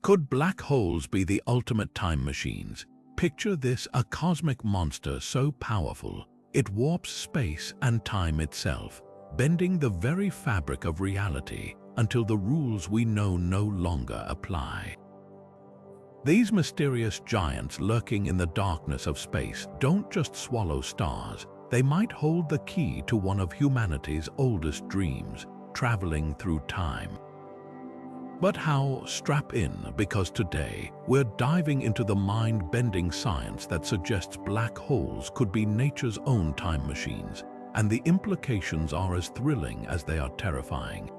Could black holes be the ultimate time machines? Picture this: a cosmic monster so powerful, it warps space and time itself, bending the very fabric of reality until the rules we know no longer apply. These mysterious giants lurking in the darkness of space don't just swallow stars, they might hold the key to one of humanity's oldest dreams, traveling through time. But how? Strap in, because today we're diving into the mind-bending science that suggests black holes could be nature's own time machines, and the implications are as thrilling as they are terrifying.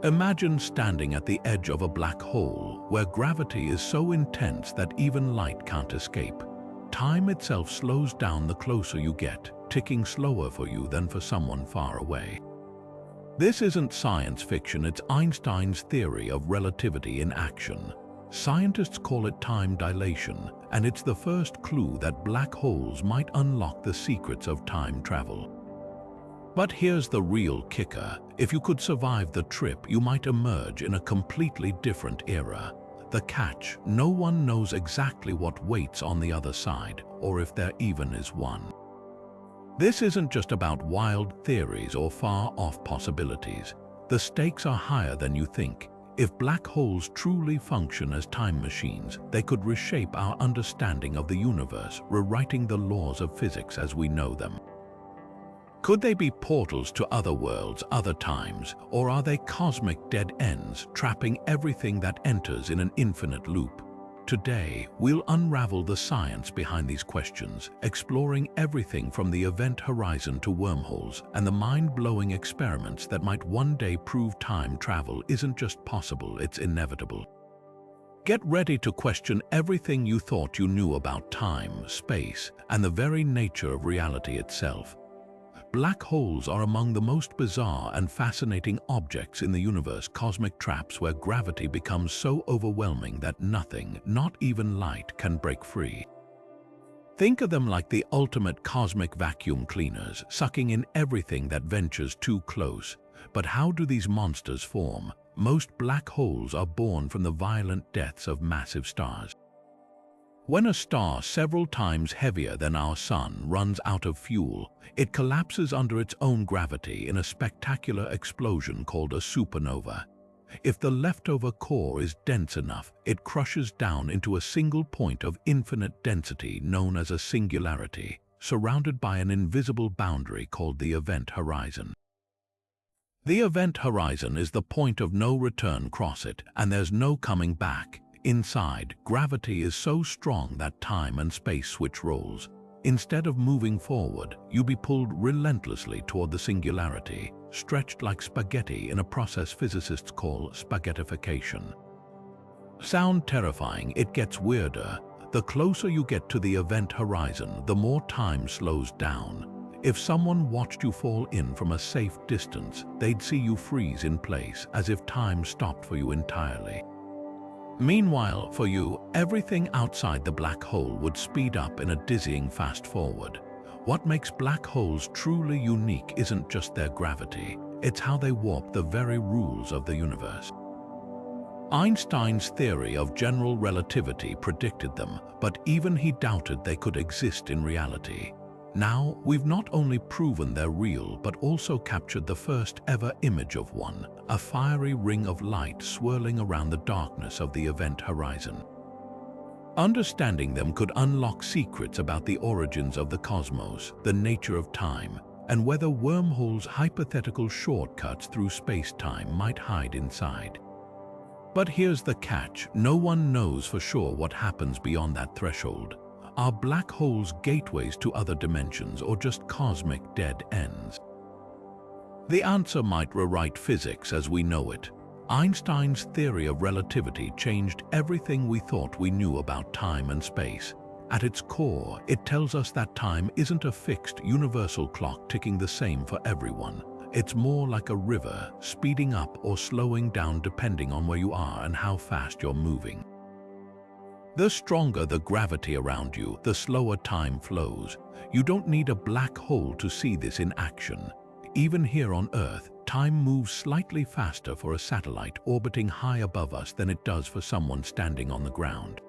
Imagine standing at the edge of a black hole where gravity is so intense that even light can't escape. Time itself slows down the closer you get, ticking slower for you than for someone far away. This isn't science fiction, it's Einstein's theory of relativity in action. Scientists call it time dilation, and it's the first clue that black holes might unlock the secrets of time travel. But here's the real kicker: if you could survive the trip, you might emerge in a completely different era. The catch: no one knows exactly what waits on the other side, or if there even is one. This isn't just about wild theories or far-off possibilities. The stakes are higher than you think. If black holes truly function as time machines, they could reshape our understanding of the universe, rewriting the laws of physics as we know them. Could they be portals to other worlds, other times, or are they cosmic dead ends, trapping everything that enters in an infinite loop? Today, we'll unravel the science behind these questions, exploring everything from the event horizon to wormholes and the mind-blowing experiments that might one day prove time travel isn't just possible, it's inevitable. Get ready to question everything you thought you knew about time, space, and the very nature of reality itself. Black holes are among the most bizarre and fascinating objects in the universe, cosmic traps where gravity becomes so overwhelming that nothing, not even light, can break free. Think of them like the ultimate cosmic vacuum cleaners, sucking in everything that ventures too close. But how do these monsters form? Most black holes are born from the violent deaths of massive stars. When a star several times heavier than our Sun runs out of fuel, it collapses under its own gravity in a spectacular explosion called a supernova. If the leftover core is dense enough, it crushes down into a single point of infinite density known as a singularity, surrounded by an invisible boundary called the event horizon. The event horizon is the point of no return. Cross it, and there's no coming back. Inside, gravity is so strong that time and space switch roles. Instead of moving forward, you'll be pulled relentlessly toward the singularity, stretched like spaghetti in a process physicists call spaghettification. Sound terrifying? It gets weirder. The closer you get to the event horizon, the more time slows down. If someone watched you fall in from a safe distance, they'd see you freeze in place, as if time stopped for you entirely. Meanwhile, for you, everything outside the black hole would speed up in a dizzying fast forward. What makes black holes truly unique isn't just their gravity, it's how they warp the very rules of the universe. Einstein's theory of general relativity predicted them, but even he doubted they could exist in reality. Now, we've not only proven they're real, but also captured the first ever image of one, a fiery ring of light swirling around the darkness of the event horizon. Understanding them could unlock secrets about the origins of the cosmos, the nature of time, and whether wormholes, hypothetical shortcuts through space-time, might hide inside. But here's the catch: no one knows for sure what happens beyond that threshold. Are black holes gateways to other dimensions, or just cosmic dead ends? The answer might rewrite physics as we know it. Einstein's theory of relativity changed everything we thought we knew about time and space. At its core, it tells us that time isn't a fixed, universal clock ticking the same for everyone. It's more like a river, speeding up or slowing down depending on where you are and how fast you're moving. The stronger the gravity around you, the slower time flows. You don't need a black hole to see this in action. Even here on Earth, time moves slightly faster for a satellite orbiting high above us than it does for someone standing on the ground.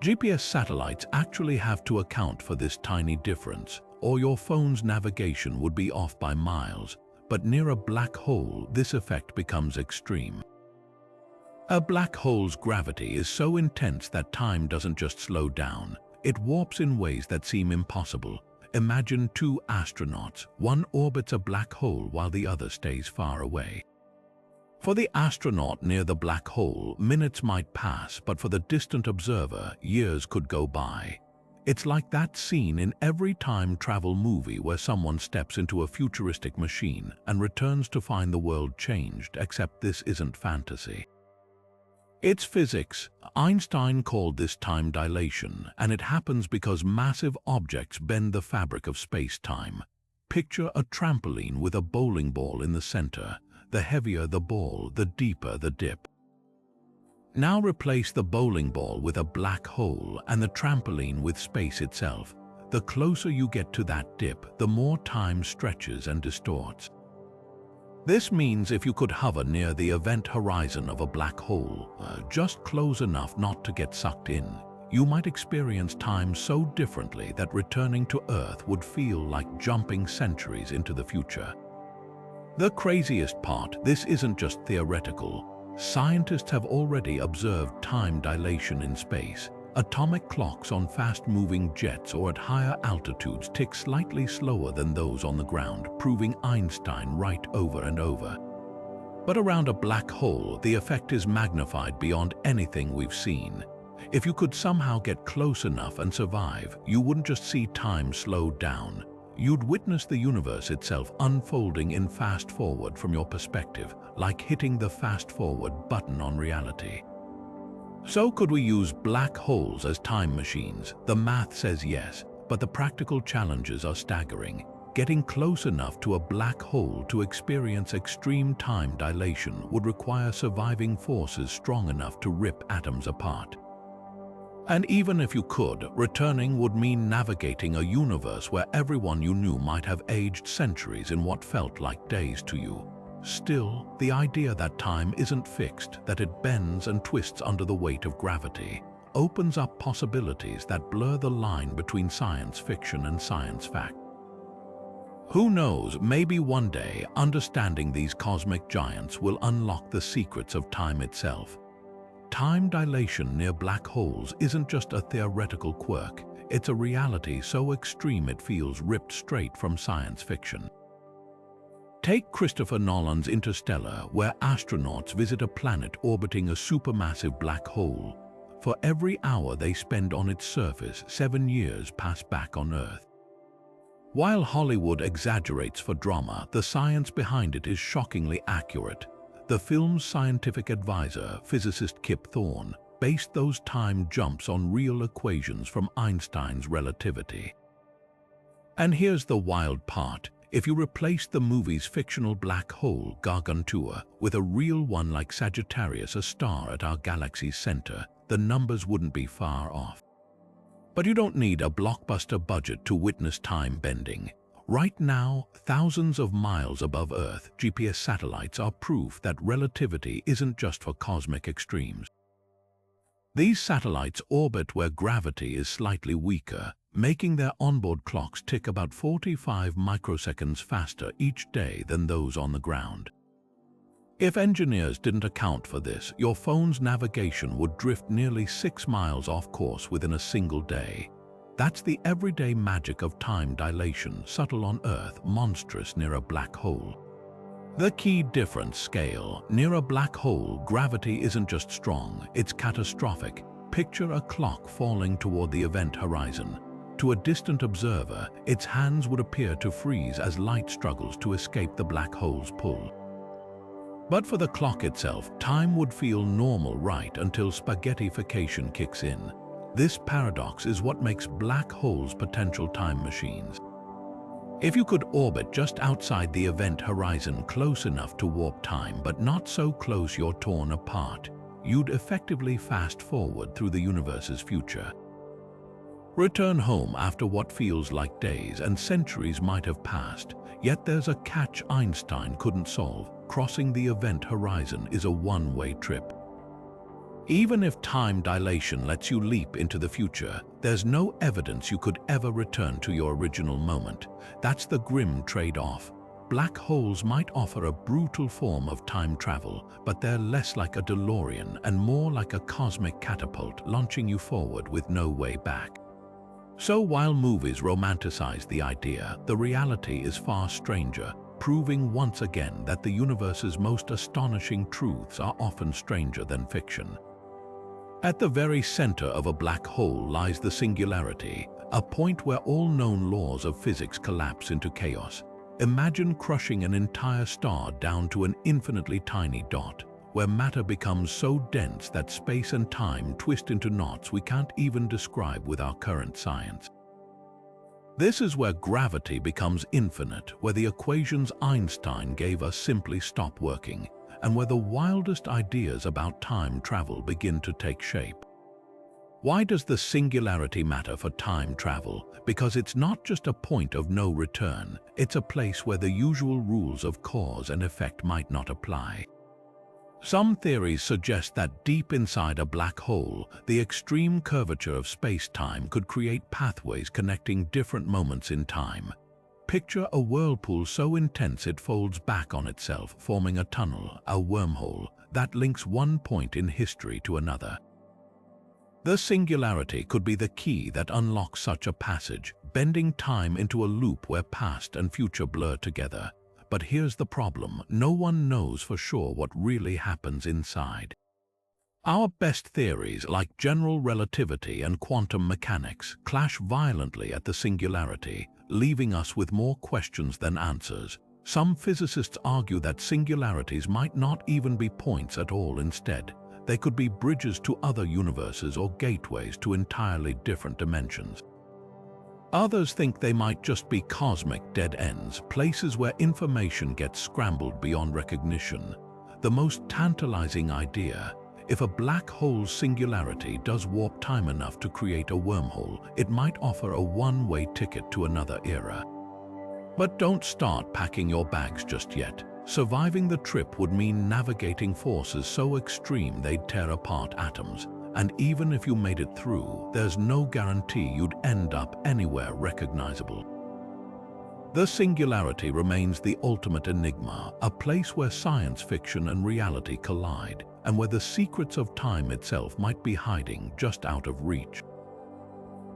GPS satellites actually have to account for this tiny difference, or your phone's navigation would be off by miles, but near a black hole, this effect becomes extreme. A black hole's gravity is so intense that time doesn't just slow down, it warps in ways that seem impossible. Imagine two astronauts, one orbits a black hole while the other stays far away. For the astronaut near the black hole, minutes might pass, but for the distant observer, years could go by. It's like that scene in every time travel movie where someone steps into a futuristic machine and returns to find the world changed, except this isn't fantasy. It's physics. Einstein called this time dilation, and it happens because massive objects bend the fabric of space-time. Picture a trampoline with a bowling ball in the center. The heavier the ball, the deeper the dip. Now replace the bowling ball with a black hole and the trampoline with space itself. The closer you get to that dip, the more time stretches and distorts. This means if you could hover near the event horizon of a black hole, just close enough not to get sucked in, you might experience time so differently that returning to Earth would feel like jumping centuries into the future. The craziest part, this isn't just theoretical. Scientists have already observed time dilation in space. Atomic clocks on fast-moving jets or at higher altitudes tick slightly slower than those on the ground, proving Einstein right over and over. But around a black hole, the effect is magnified beyond anything we've seen. If you could somehow get close enough and survive, you wouldn't just see time slow down. You'd witness the universe itself unfolding in fast-forward from your perspective, like hitting the fast-forward button on reality. So could we use black holes as time machines? The math says yes, but the practical challenges are staggering. Getting close enough to a black hole to experience extreme time dilation would require surviving forces strong enough to rip atoms apart. And even if you could, returning would mean navigating a universe where everyone you knew might have aged centuries in what felt like days to you. Still, the idea that time isn't fixed, that it bends and twists under the weight of gravity, opens up possibilities that blur the line between science fiction and science fact. Who knows, maybe one day, understanding these cosmic giants will unlock the secrets of time itself. Time dilation near black holes isn't just a theoretical quirk, it's a reality so extreme it feels ripped straight from science fiction. Take Christopher Nolan's Interstellar, where astronauts visit a planet orbiting a supermassive black hole. For every hour they spend on its surface, 7 years pass back on Earth. While Hollywood exaggerates for drama, the science behind it is shockingly accurate. The film's scientific advisor, physicist Kip Thorne, based those time jumps on real equations from Einstein's Relativity. And here's the wild part. If you replace the movie's fictional black hole, Gargantua, with a real one like Sagittarius, a star at our galaxy's center, the numbers wouldn't be far off. But you don't need a blockbuster budget to witness time bending. Right now, thousands of miles above Earth, GPS satellites are proof that relativity isn't just for cosmic extremes. These satellites orbit where gravity is slightly weaker, making their onboard clocks tick about 45 microseconds faster each day than those on the ground. If engineers didn't account for this, your phone's navigation would drift nearly 6 miles off course within a single day. That's the everyday magic of time dilation, subtle on Earth, monstrous near a black hole. The key difference: scale. Near a black hole, gravity isn't just strong, it's catastrophic. Picture a clock falling toward the event horizon. To a distant observer, its hands would appear to freeze as light struggles to escape the black hole's pull. But for the clock itself, time would feel normal right until spaghettification kicks in. This paradox is what makes black holes potential time machines. If you could orbit just outside the event horizon close enough to warp time, but not so close you're torn apart, you'd effectively fast forward through the universe's future. Return home after what feels like days and centuries might have passed. Yet there's a catch Einstein couldn't solve. Crossing the event horizon is a one-way trip. Even if time dilation lets you leap into the future, there's no evidence you could ever return to your original moment. That's the grim trade-off. Black holes might offer a brutal form of time travel, but they're less like a DeLorean and more like a cosmic catapult launching you forward with no way back. So while movies romanticize the idea, the reality is far stranger, proving once again that the universe's most astonishing truths are often stranger than fiction. At the very center of a black hole lies the singularity, a point where all known laws of physics collapse into chaos. Imagine crushing an entire star down to an infinitely tiny dot, where matter becomes so dense that space and time twist into knots we can't even describe with our current science. This is where gravity becomes infinite, where the equations Einstein gave us simply stop working, and where the wildest ideas about time travel begin to take shape. Why does the singularity matter for time travel? Because it's not just a point of no return, it's a place where the usual rules of cause and effect might not apply. Some theories suggest that deep inside a black hole, the extreme curvature of space-time could create pathways connecting different moments in time. Picture a whirlpool so intense it folds back on itself, forming a tunnel, a wormhole, that links one point in history to another. The singularity could be the key that unlocks such a passage, bending time into a loop where past and future blur together. But here's the problem: no one knows for sure what really happens inside. Our best theories, like general relativity and quantum mechanics, clash violently at the singularity, leaving us with more questions than answers. Some physicists argue that singularities might not even be points at all. Instead, they could be bridges to other universes or gateways to entirely different dimensions. Others think they might just be cosmic dead ends, places where information gets scrambled beyond recognition. The most tantalizing idea: if a black hole's singularity does warp time enough to create a wormhole, it might offer a one-way ticket to another era. But don't start packing your bags just yet. Surviving the trip would mean navigating forces so extreme they'd tear apart atoms. And even if you made it through, there's no guarantee you'd end up anywhere recognizable. The singularity remains the ultimate enigma, a place where science fiction and reality collide, and where the secrets of time itself might be hiding just out of reach.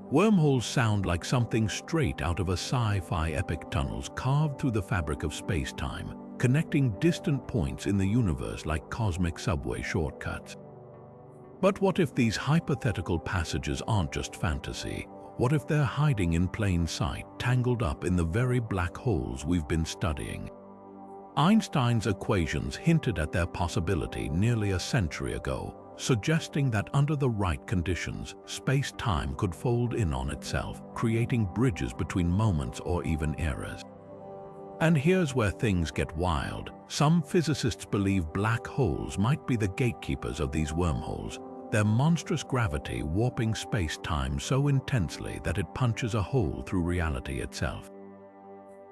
Wormholes sound like something straight out of a sci-fi epic, tunnels carved through the fabric of space-time, connecting distant points in the universe like cosmic subway shortcuts. But what if these hypothetical passages aren't just fantasy? What if they're hiding in plain sight, tangled up in the very black holes we've been studying? Einstein's equations hinted at their possibility nearly a century ago, suggesting that under the right conditions, space-time could fold in on itself, creating bridges between moments or even eras. And here's where things get wild. Some physicists believe black holes might be the gatekeepers of these wormholes, their monstrous gravity warping space-time so intensely that it punches a hole through reality itself.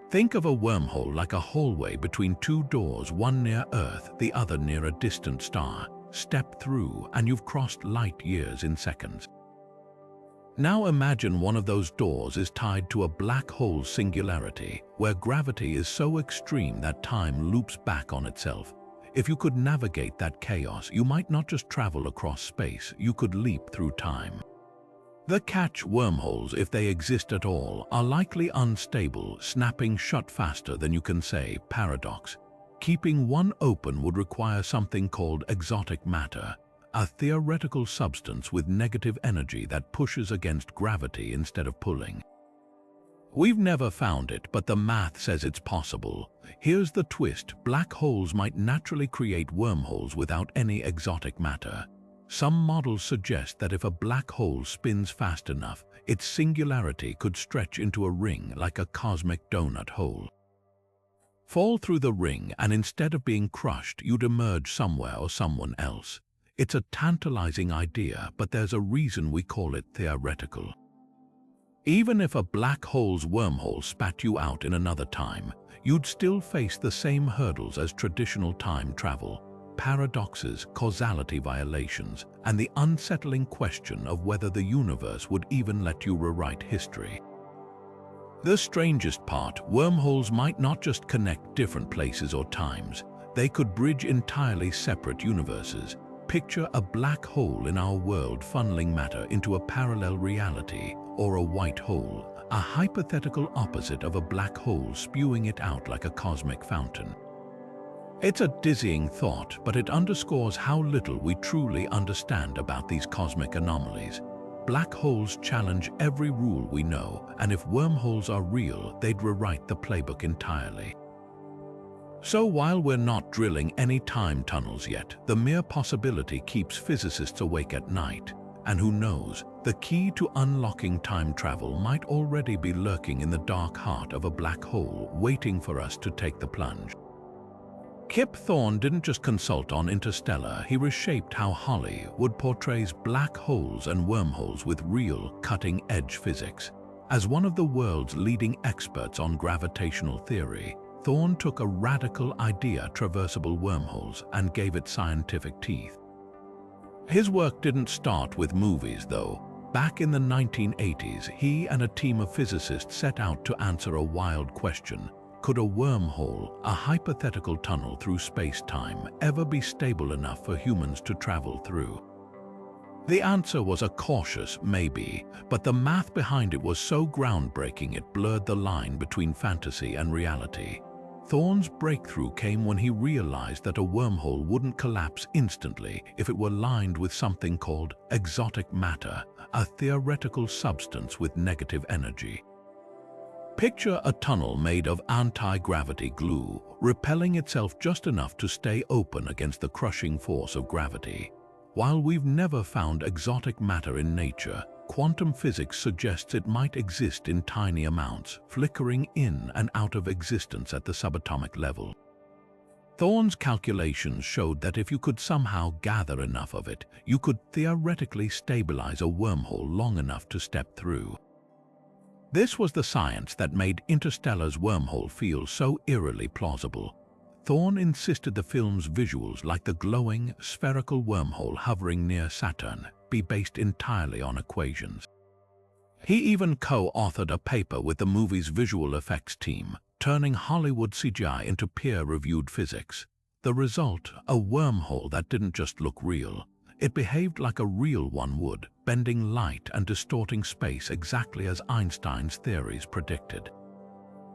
Think of a wormhole like a hallway between two doors, one near Earth, the other near a distant star. Step through and you've crossed light years in seconds. Now imagine one of those doors is tied to a black hole's singularity, where gravity is so extreme that time loops back on itself. If you could navigate that chaos, you might not just travel across space, you could leap through time. The catch: wormholes, if they exist at all, are likely unstable, snapping shut faster than you can say. Paradox: keeping one open would require something called exotic matter, a theoretical substance with negative energy that pushes against gravity instead of pulling. We've never found it, but the math says it's possible. Here's the twist: black holes might naturally create wormholes without any exotic matter. Some models suggest that if a black hole spins fast enough, its singularity could stretch into a ring like a cosmic donut hole. Fall through the ring, and instead of being crushed, you'd emerge somewhere or someone else. It's a tantalizing idea, but there's a reason we call it theoretical. Even if a black hole's wormhole spat you out in another time, you'd still face the same hurdles as traditional time travel: paradoxes, causality violations, and the unsettling question of whether the universe would even let you rewrite history. The strangest part, wormholes might not just connect different places or times, they could bridge entirely separate universes. Picture a black hole in our world funneling matter into a parallel reality, or a white hole, a hypothetical opposite of a black hole spewing it out like a cosmic fountain. It's a dizzying thought, but it underscores how little we truly understand about these cosmic anomalies. Black holes challenge every rule we know, and if wormholes are real, they'd rewrite the playbook entirely. So while we're not drilling any time tunnels yet, the mere possibility keeps physicists awake at night. And who knows, the key to unlocking time travel might already be lurking in the dark heart of a black hole, waiting for us to take the plunge. Kip Thorne didn't just consult on Interstellar, he reshaped how Hollywood portrays black holes and wormholes with real, cutting-edge physics. As one of the world's leading experts on gravitational theory, Thorne took a radical idea, traversable wormholes, and gave it scientific teeth. His work didn't start with movies, though. Back in the 1980s, he and a team of physicists set out to answer a wild question: could a wormhole, a hypothetical tunnel through space-time, ever be stable enough for humans to travel through? The answer was a cautious maybe, but the math behind it was so groundbreaking it blurred the line between fantasy and reality. Thorne's breakthrough came when he realized that a wormhole wouldn't collapse instantly if it were lined with something called exotic matter, a theoretical substance with negative energy. Picture a tunnel made of anti-gravity glue, repelling itself just enough to stay open against the crushing force of gravity. While we've never found exotic matter in nature, quantum physics suggests it might exist in tiny amounts, flickering in and out of existence at the subatomic level. Thorne's calculations showed that if you could somehow gather enough of it, you could theoretically stabilize a wormhole long enough to step through. This was the science that made Interstellar's wormhole feel so eerily plausible. Thorne insisted the film's visuals, like the glowing, spherical wormhole hovering near Saturn, be based entirely on equations. He even co-authored a paper with the movie's visual effects team, turning Hollywood CGI into peer-reviewed physics. The result, a wormhole that didn't just look real. It behaved like a real one would, bending light and distorting space exactly as Einstein's theories predicted.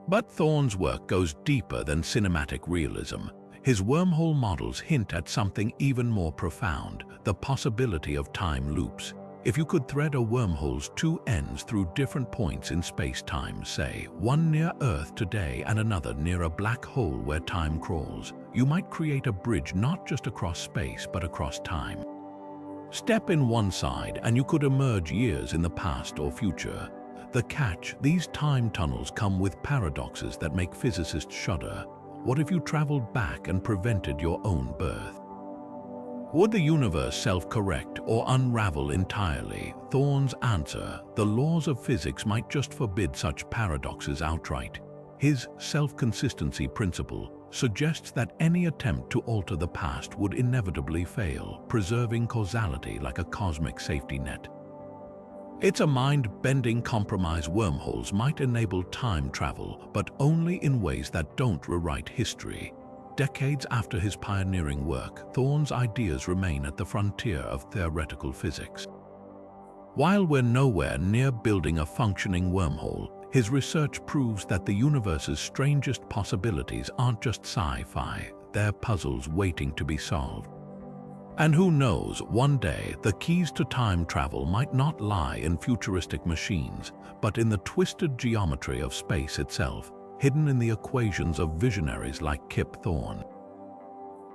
But Thorne's work goes deeper than cinematic realism. His wormhole models hint at something even more profound: the possibility of time loops. If you could thread a wormhole's two ends through different points in space-time, say, one near Earth today and another near a black hole where time crawls, you might create a bridge not just across space but across time. Step in one side and you could emerge years in the past or future. The catch: these time tunnels come with paradoxes that make physicists shudder. What if you traveled back and prevented your own birth? Would the universe self-correct or unravel entirely? Thorne's answer: the laws of physics might just forbid such paradoxes outright. His self-consistency principle suggests that any attempt to alter the past would inevitably fail, preserving causality like a cosmic safety net. It's a mind-bending compromise. Wormholes might enable time travel, but only in ways that don't rewrite history. Decades after his pioneering work, Thorne's ideas remain at the frontier of theoretical physics. While we're nowhere near building a functioning wormhole, his research proves that the universe's strangest possibilities aren't just sci-fi, they're puzzles waiting to be solved. And who knows, one day the keys to time travel might not lie in futuristic machines, but in the twisted geometry of space itself, hidden in the equations of visionaries like Kip Thorne.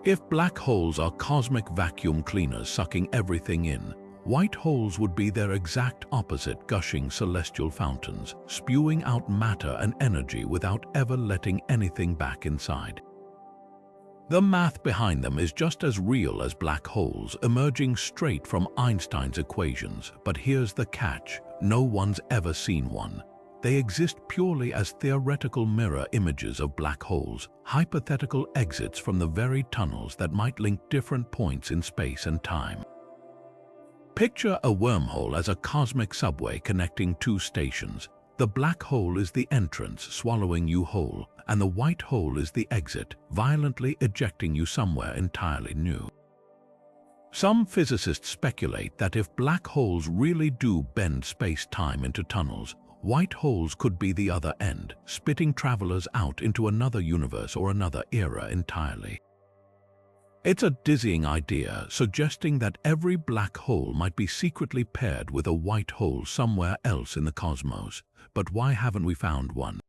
If black holes are cosmic vacuum cleaners sucking everything in, white holes would be their exact opposite, gushing celestial fountains, spewing out matter and energy without ever letting anything back inside. The math behind them is just as real as black holes, emerging straight from Einstein's equations. But here's the catch: no one's ever seen one. They exist purely as theoretical mirror images of black holes, hypothetical exits from the very tunnels that might link different points in space and time. Picture a wormhole as a cosmic subway connecting two stations. The black hole is the entrance, swallowing you whole, and the white hole is the exit, violently ejecting you somewhere entirely new. Some physicists speculate that if black holes really do bend space-time into tunnels, white holes could be the other end, spitting travelers out into another universe or another era entirely. It's a dizzying idea, suggesting that every black hole might be secretly paired with a white hole somewhere else in the cosmos. But why haven't we found one?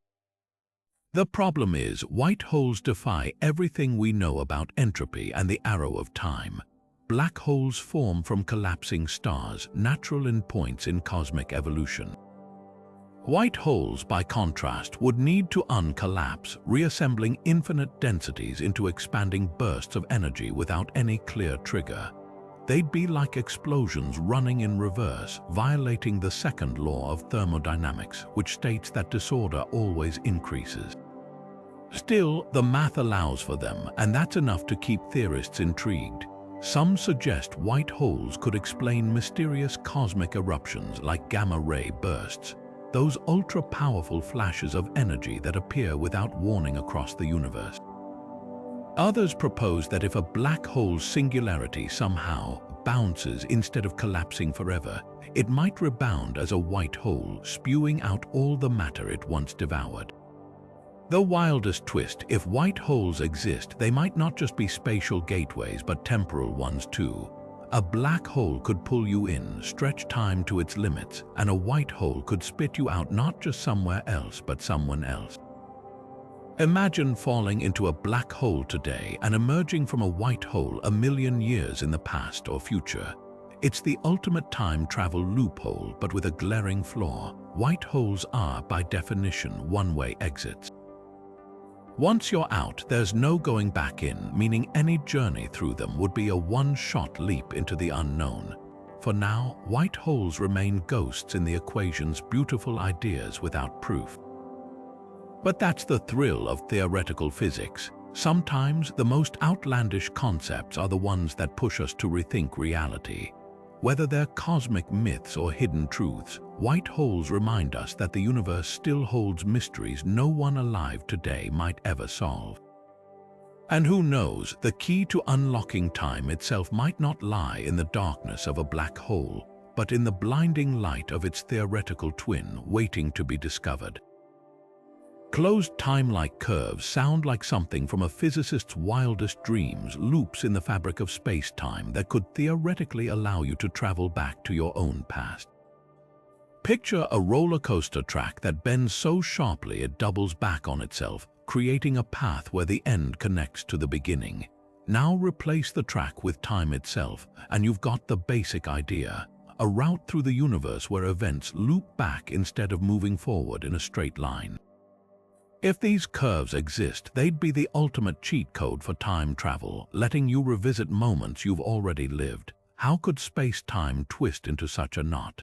The problem is, white holes defy everything we know about entropy and the arrow of time. Black holes form from collapsing stars, natural endpoints in cosmic evolution. White holes, by contrast, would need to uncollapse, reassembling infinite densities into expanding bursts of energy without any clear trigger. They'd be like explosions running in reverse, violating the second law of thermodynamics, which states that disorder always increases. Still, the math allows for them, and that's enough to keep theorists intrigued. Some suggest white holes could explain mysterious cosmic eruptions like gamma-ray bursts, those ultra-powerful flashes of energy that appear without warning across the universe. Others propose that if a black hole's singularity somehow bounces instead of collapsing forever, it might rebound as a white hole, spewing out all the matter it once devoured. The wildest twist: if white holes exist, they might not just be spatial gateways but temporal ones too. A black hole could pull you in, stretch time to its limits, and a white hole could spit you out not just somewhere else but someone else. Imagine falling into a black hole today and emerging from a white hole a million years in the past or future. It's the ultimate time travel loophole, but with a glaring flaw. White holes are, by definition, one-way exits. Once you're out, there's no going back in, meaning any journey through them would be a one-shot leap into the unknown. For now, white holes remain ghosts in the equation's beautiful ideas without proof. But that's the thrill of theoretical physics. Sometimes the most outlandish concepts are the ones that push us to rethink reality. Whether they're cosmic myths or hidden truths, white holes remind us that the universe still holds mysteries no one alive today might ever solve. And who knows, the key to unlocking time itself might not lie in the darkness of a black hole, but in the blinding light of its theoretical twin waiting to be discovered. Closed time-like curves sound like something from a physicist's wildest dreams, loops in the fabric of space-time that could theoretically allow you to travel back to your own past. Picture a roller coaster track that bends so sharply it doubles back on itself, creating a path where the end connects to the beginning. Now replace the track with time itself, and you've got the basic idea: a route through the universe where events loop back instead of moving forward in a straight line. If these curves exist, they'd be the ultimate cheat code for time travel, letting you revisit moments you've already lived. How could space-time twist into such a knot?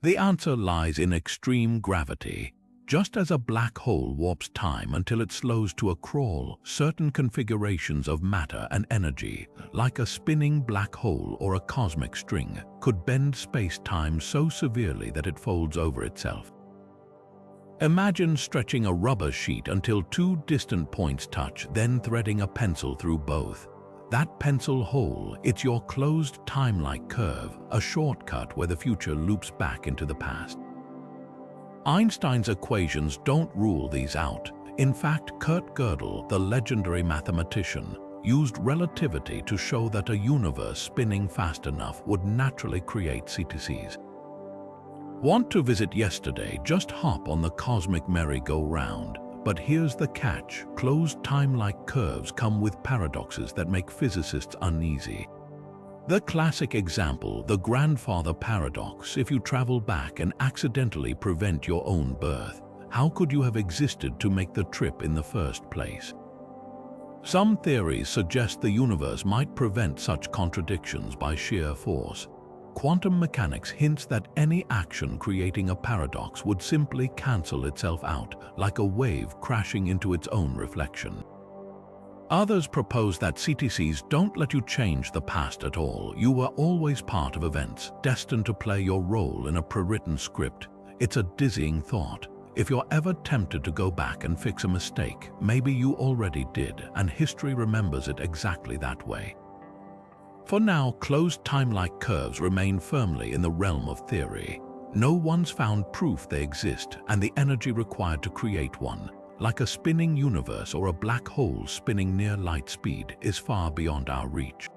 The answer lies in extreme gravity. Just as a black hole warps time until it slows to a crawl, certain configurations of matter and energy, like a spinning black hole or a cosmic string, could bend space-time so severely that it folds over itself. Imagine stretching a rubber sheet until two distant points touch, then threading a pencil through both. That pencil hole, it's your closed time-like curve, a shortcut where the future loops back into the past. Einstein's equations don't rule these out. In fact, Kurt Gödel, the legendary mathematician, used relativity to show that a universe spinning fast enough would naturally create CTCs. Want to visit yesterday? Just hop on the cosmic merry-go-round. But here's the catch: closed time-like curves come with paradoxes that make physicists uneasy. The classic example, the grandfather paradox: if you travel back and accidentally prevent your own birth, how could you have existed to make the trip in the first place? Some theories suggest the universe might prevent such contradictions by sheer force. Quantum mechanics hints that any action creating a paradox would simply cancel itself out, like a wave crashing into its own reflection. Others propose that CTCs don't let you change the past at all. You were always part of events, destined to play your role in a pre-written script. It's a dizzying thought. If you're ever tempted to go back and fix a mistake, maybe you already did, and history remembers it exactly that way. For now, closed time-like curves remain firmly in the realm of theory. No one's found proof they exist, and the energy required to create one, like a spinning universe or a black hole spinning near light speed, is far beyond our reach.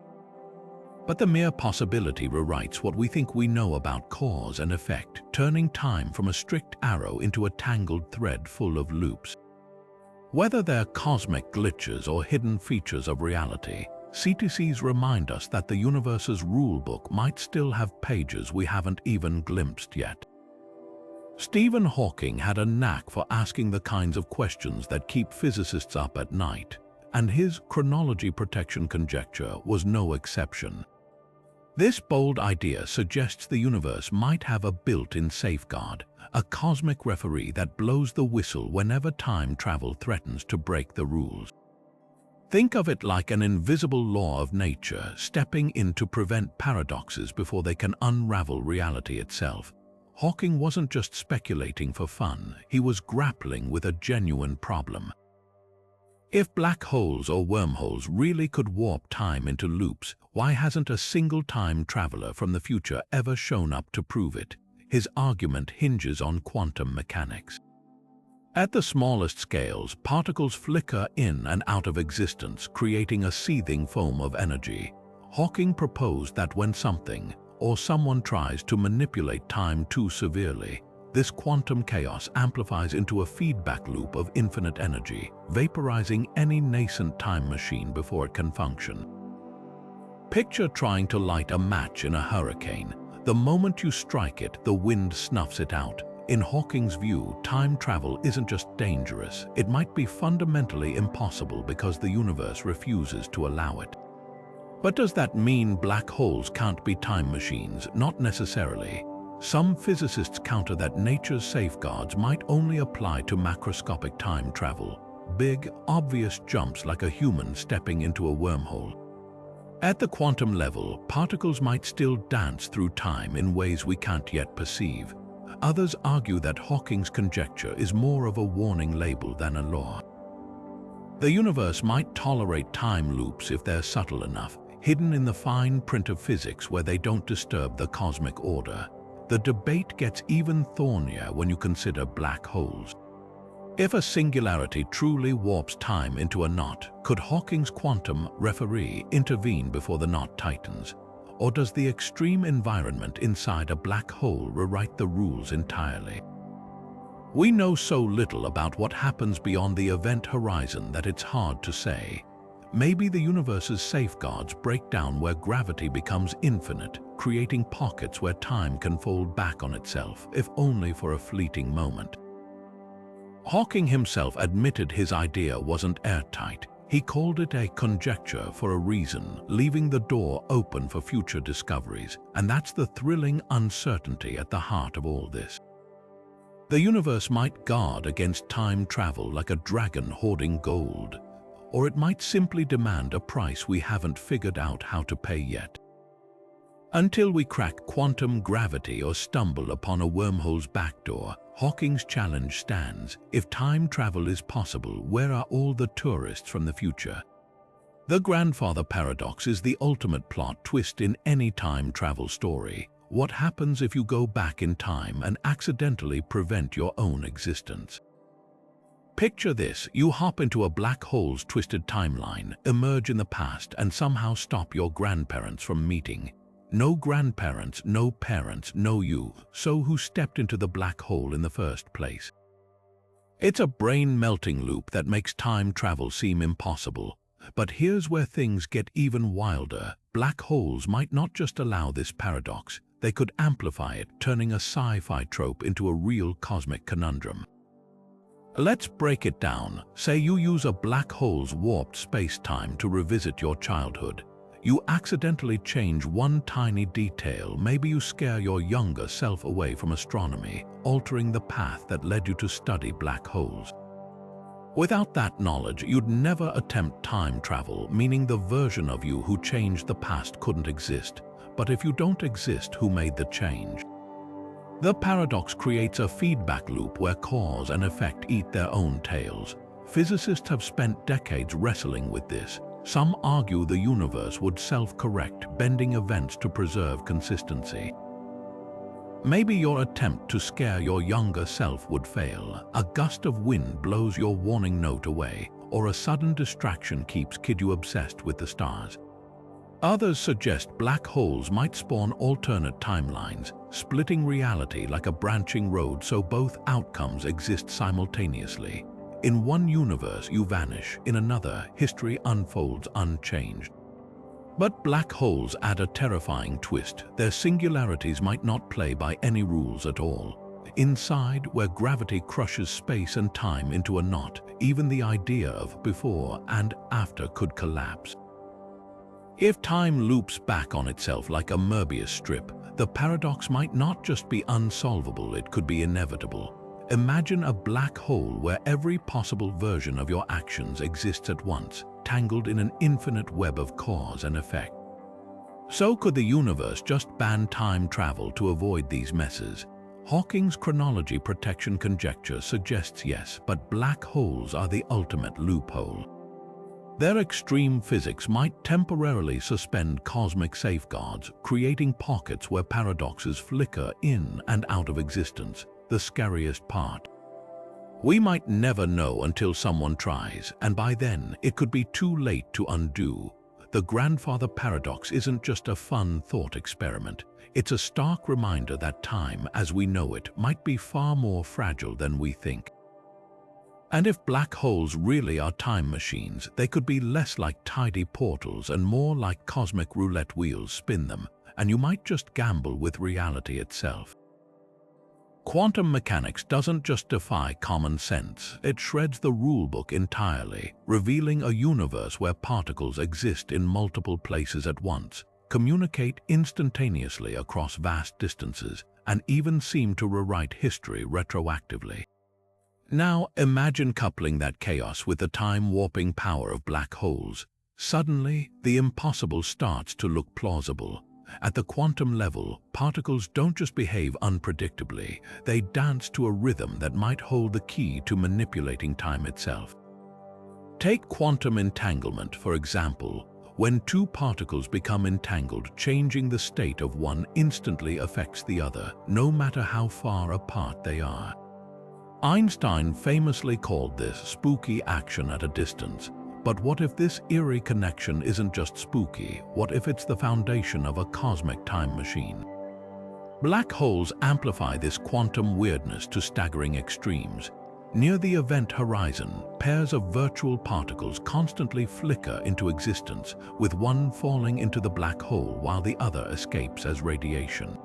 But the mere possibility rewrites what we think we know about cause and effect, turning time from a strict arrow into a tangled thread full of loops. Whether they're cosmic glitches or hidden features of reality, CTCs remind us that the universe's rulebook might still have pages we haven't even glimpsed yet. Stephen Hawking had a knack for asking the kinds of questions that keep physicists up at night, and his chronology protection conjecture was no exception. This bold idea suggests the universe might have a built-in safeguard, a cosmic referee that blows the whistle whenever time travel threatens to break the rules. Think of it like an invisible law of nature stepping in to prevent paradoxes before they can unravel reality itself. Hawking wasn't just speculating for fun, he was grappling with a genuine problem. If black holes or wormholes really could warp time into loops, why hasn't a single time traveler from the future ever shown up to prove it? His argument hinges on quantum mechanics. At the smallest scales, particles flicker in and out of existence, creating a seething foam of energy. Hawking proposed that when something or someone tries to manipulate time too severely, this quantum chaos amplifies into a feedback loop of infinite energy, vaporizing any nascent time machine before it can function. Picture trying to light a match in a hurricane. The moment you strike it, the wind snuffs it out. In Hawking's view, time travel isn't just dangerous, it might be fundamentally impossible because the universe refuses to allow it. But does that mean black holes can't be time machines? Not necessarily. Some physicists counter that nature's safeguards might only apply to macroscopic time travel, big, obvious jumps like a human stepping into a wormhole. At the quantum level, particles might still dance through time in ways we can't yet perceive. Others argue that Hawking's conjecture is more of a warning label than a law. The universe might tolerate time loops if they're subtle enough, hidden in the fine print of physics where they don't disturb the cosmic order. The debate gets even thornier when you consider black holes. If a singularity truly warps time into a knot, could Hawking's quantum referee intervene before the knot tightens? Or does the extreme environment inside a black hole rewrite the rules entirely? We know so little about what happens beyond the event horizon that it's hard to say. Maybe the universe's safeguards break down where gravity becomes infinite, creating pockets where time can fold back on itself, if only for a fleeting moment. Hawking himself admitted his idea wasn't airtight. He called it a conjecture for a reason, leaving the door open for future discoveries, and that's the thrilling uncertainty at the heart of all this. The universe might guard against time travel like a dragon hoarding gold, or it might simply demand a price we haven't figured out how to pay yet. Until we crack quantum gravity or stumble upon a wormhole's backdoor, Hawking's challenge stands. If time travel is possible, where are all the tourists from the future? The grandfather paradox is the ultimate plot twist in any time travel story. What happens if you go back in time and accidentally prevent your own existence? Picture this: you hop into a black hole's twisted timeline, emerge in the past, and somehow stop your grandparents from meeting. No grandparents, no parents, no you. So who stepped into the black hole in the first place? It's a brain-melting loop that makes time travel seem impossible. But here's where things get even wilder. Black holes might not just allow this paradox, they could amplify it, turning a sci-fi trope into a real cosmic conundrum. Let's break it down. Say you use a black hole's warped space-time to revisit your childhood. You accidentally change one tiny detail, maybe you scare your younger self away from astronomy, altering the path that led you to study black holes. Without that knowledge, you'd never attempt time travel, meaning the version of you who changed the past couldn't exist. But if you don't exist, who made the change? The paradox creates a feedback loop where cause and effect eat their own tails. Physicists have spent decades wrestling with this. Some argue the universe would self-correct, bending events to preserve consistency. Maybe your attempt to scare your younger self would fail. A gust of wind blows your warning note away, or a sudden distraction keeps you obsessed with the stars. Others suggest black holes might spawn alternate timelines, splitting reality like a branching road so both outcomes exist simultaneously. In one universe, you vanish. In another, history unfolds unchanged. But black holes add a terrifying twist. Their singularities might not play by any rules at all. Inside, where gravity crushes space and time into a knot, even the idea of before and after could collapse. If time loops back on itself like a Möbius strip, the paradox might not just be unsolvable, it could be inevitable. Imagine a black hole where every possible version of your actions exists at once, tangled in an infinite web of cause and effect. So could the universe just ban time travel to avoid these messes? Hawking's chronology protection conjecture suggests yes, but black holes are the ultimate loophole. Their extreme physics might temporarily suspend cosmic safeguards, creating pockets where paradoxes flicker in and out of existence, the scariest part. We might never know until someone tries, and by then it could be too late to undo. The grandfather paradox isn't just a fun thought experiment. It's a stark reminder that time, as we know it, might be far more fragile than we think. And if black holes really are time machines, they could be less like tidy portals and more like cosmic roulette wheels. Spin them, and you might just gamble with reality itself. Quantum mechanics doesn't just defy common sense, it shreds the rulebook entirely, revealing a universe where particles exist in multiple places at once, communicate instantaneously across vast distances, and even seem to rewrite history retroactively. Now imagine coupling that chaos with the time-warping power of black holes. Suddenly, the impossible starts to look plausible. At the quantum level, particles don't just behave unpredictably, they dance to a rhythm that might hold the key to manipulating time itself. Take quantum entanglement, for example. When two particles become entangled, changing the state of one instantly affects the other, no matter how far apart they are. Einstein famously called this spooky action at a distance. But what if this eerie connection isn't just spooky? What if it's the foundation of a cosmic time machine? Black holes amplify this quantum weirdness to staggering extremes. Near the event horizon, pairs of virtual particles constantly flicker into existence, with one falling into the black hole while the other escapes as radiation.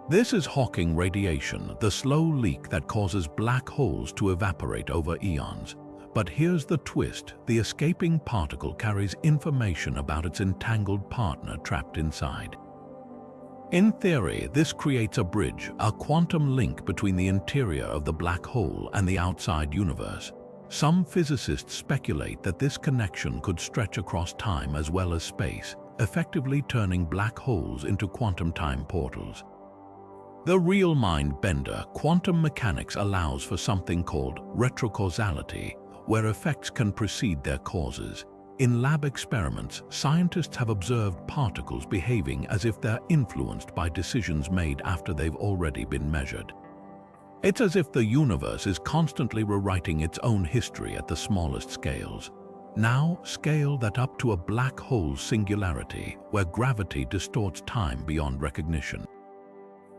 This is Hawking radiation, the slow leak that causes black holes to evaporate over eons. But here's the twist: the escaping particle carries information about its entangled partner trapped inside. In theory, this creates a bridge, a quantum link between the interior of the black hole and the outside universe. Some physicists speculate that this connection could stretch across time as well as space, effectively turning black holes into quantum time portals. The real mind bender, quantum mechanics allows for something called retrocausality, where effects can precede their causes. In lab experiments, scientists have observed particles behaving as if they're influenced by decisions made after they've already been measured. It's as if the universe is constantly rewriting its own history at the smallest scales. Now scale that up to a black hole singularity, where gravity distorts time beyond recognition.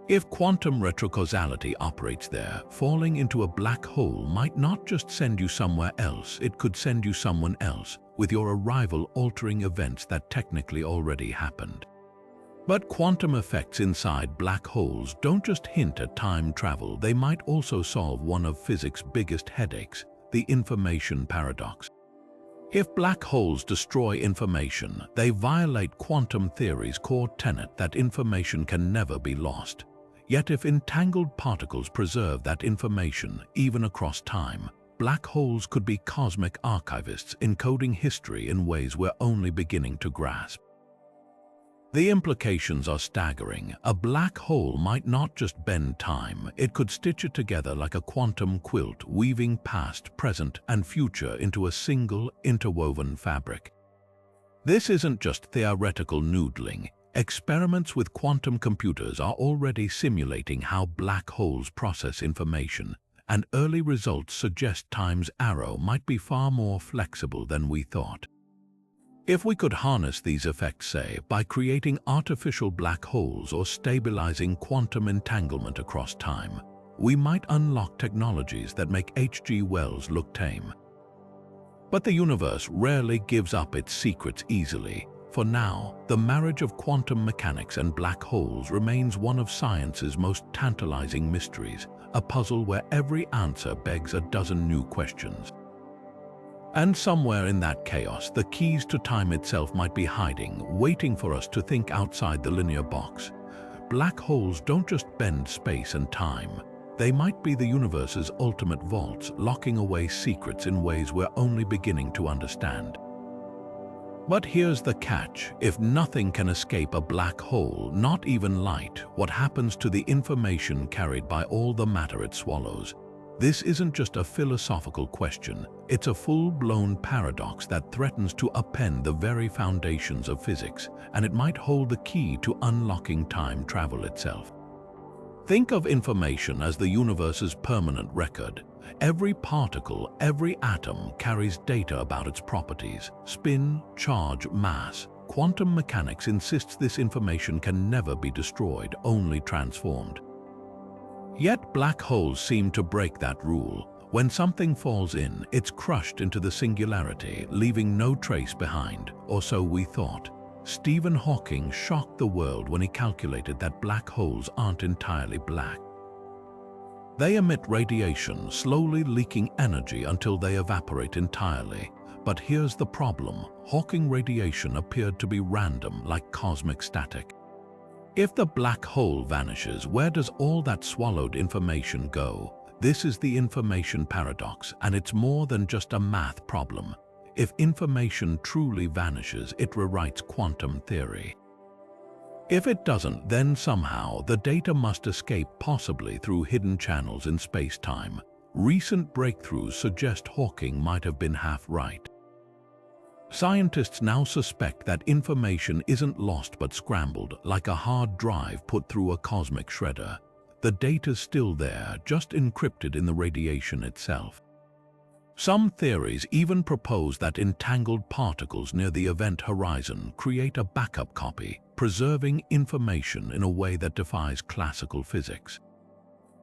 If quantum retrocausality operates there, falling into a black hole might not just send you somewhere else, it could send you someone else, with your arrival altering events that technically already happened. But quantum effects inside black holes don't just hint at time travel, they might also solve one of physics' biggest headaches, the information paradox. If black holes destroy information, they violate quantum theory's core tenet that information can never be lost. Yet if entangled particles preserve that information, even across time, black holes could be cosmic archivists encoding history in ways we're only beginning to grasp. The implications are staggering. A black hole might not just bend time, it could stitch it together like a quantum quilt, weaving past, present, and future into a single, interwoven fabric. This isn't just theoretical noodling. Experiments with quantum computers are already simulating how black holes process information, and early results suggest time's arrow might be far more flexible than we thought. If we could harness these effects, say, by creating artificial black holes or stabilizing quantum entanglement across time, we might unlock technologies that make H.G. Wells look tame. But the universe rarely gives up its secrets easily. For now, the marriage of quantum mechanics and black holes remains one of science's most tantalizing mysteries, a puzzle where every answer begs a dozen new questions. And somewhere in that chaos, the keys to time itself might be hiding, waiting for us to think outside the linear box. Black holes don't just bend space and time. They might be the universe's ultimate vaults, locking away secrets in ways we're only beginning to understand. But here's the catch. If nothing can escape a black hole, not even light, what happens to the information carried by all the matter it swallows? This isn't just a philosophical question, it's a full-blown paradox that threatens to upend the very foundations of physics, and it might hold the key to unlocking time travel itself. Think of information as the universe's permanent record. Every particle, every atom carries data about its properties: spin, charge, mass. Quantum mechanics insists this information can never be destroyed, only transformed. Yet black holes seem to break that rule. When something falls in, it's crushed into the singularity, leaving no trace behind, or so we thought. Stephen Hawking shocked the world when he calculated that black holes aren't entirely black. They emit radiation, slowly leaking energy until they evaporate entirely. But here's the problem: Hawking radiation appeared to be random, like cosmic static. If the black hole vanishes, where does all that swallowed information go? This is the information paradox, and it's more than just a math problem. If information truly vanishes, it rewrites quantum theory. If it doesn't, then somehow the data must escape, possibly through hidden channels in space-time. Recent breakthroughs suggest Hawking might have been half right. Scientists now suspect that information isn't lost but scrambled, like a hard drive put through a cosmic shredder. The data's still there, just encrypted in the radiation itself. Some theories even propose that entangled particles near the event horizon create a backup copy, preserving information in a way that defies classical physics.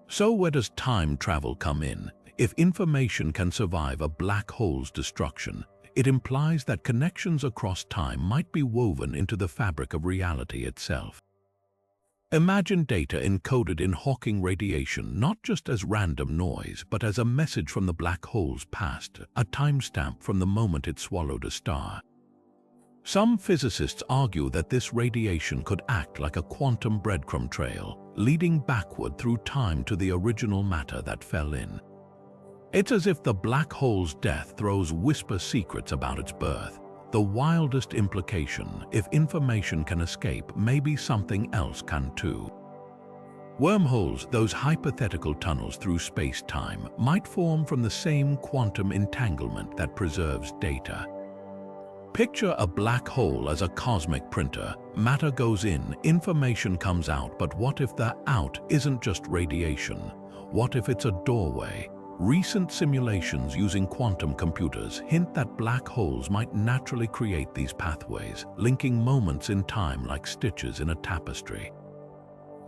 So where does time travel come in? If information can survive a black hole's destruction, it implies that connections across time might be woven into the fabric of reality itself. Imagine data encoded in Hawking radiation not just as random noise, but as a message from the black hole's past, a timestamp from the moment it swallowed a star. Some physicists argue that this radiation could act like a quantum breadcrumb trail, leading backward through time to the original matter that fell in. It's as if the black hole's death throws whisper secrets about its birth. The wildest implication: if information can escape, maybe something else can too. Wormholes, those hypothetical tunnels through space-time, might form from the same quantum entanglement that preserves data. Picture a black hole as a cosmic printer. Matter goes in, information comes out, but what if the out isn't just radiation? What if it's a doorway? Recent simulations using quantum computers hint that black holes might naturally create these pathways, linking moments in time like stitches in a tapestry.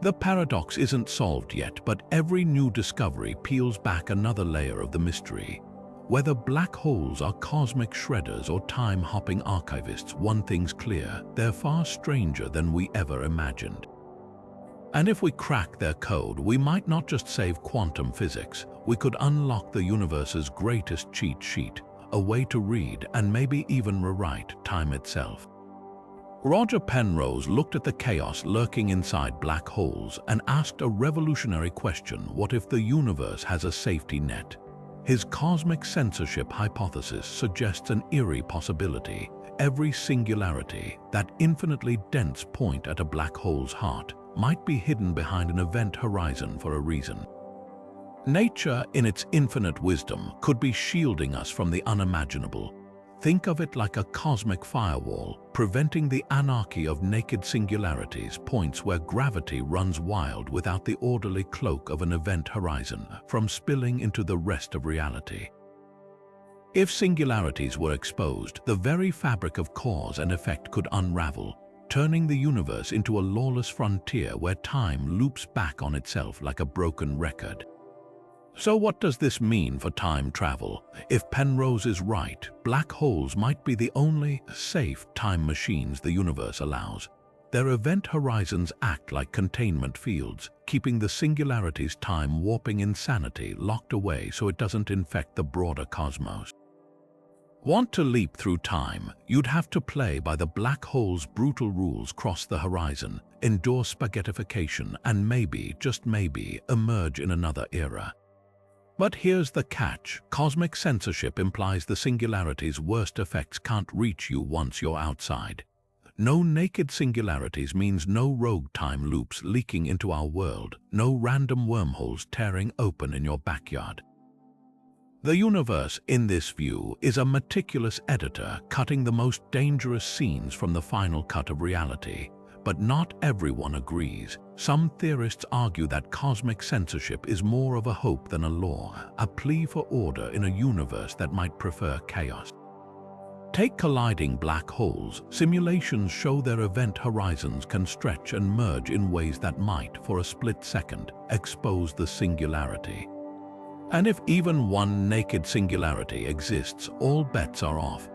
The paradox isn't solved yet, but every new discovery peels back another layer of the mystery. Whether black holes are cosmic shredders or time-hopping archivists, one thing's clear: they're far stranger than we ever imagined. And if we crack their code, we might not just save quantum physics, we could unlock the universe's greatest cheat sheet, a way to read and maybe even rewrite time itself. Roger Penrose looked at the chaos lurking inside black holes and asked a revolutionary question: what if the universe has a safety net? His cosmic censorship hypothesis suggests an eerie possibility. Every singularity, that infinitely dense point at a black hole's heart, might be hidden behind an event horizon for a reason. Nature, in its infinite wisdom, could be shielding us from the unimaginable. Think of it like a cosmic firewall, preventing the anarchy of naked singularities, points where gravity runs wild without the orderly cloak of an event horizon, from spilling into the rest of reality. If singularities were exposed, the very fabric of cause and effect could unravel, turning the universe into a lawless frontier where time loops back on itself like a broken record. So what does this mean for time travel? If Penrose is right, black holes might be the only safe time machines the universe allows. Their event horizons act like containment fields, keeping the singularity's time warping insanity locked away so it doesn't infect the broader cosmos. Want to leap through time? You'd have to play by the black hole's brutal rules, cross the horizon, endure spaghettification, and maybe, just maybe, emerge in another era. But here's the catch: cosmic censorship implies the singularity's worst effects can't reach you once you're outside. No naked singularities means no rogue time loops leaking into our world, no random wormholes tearing open in your backyard. The universe, in this view, is a meticulous editor, cutting the most dangerous scenes from the final cut of reality. But not everyone agrees. Some theorists argue that cosmic censorship is more of a hope than a law, a plea for order in a universe that might prefer chaos. Take colliding black holes. Simulations show their event horizons can stretch and merge in ways that might, for a split second, expose the singularity. And if even one naked singularity exists, all bets are off.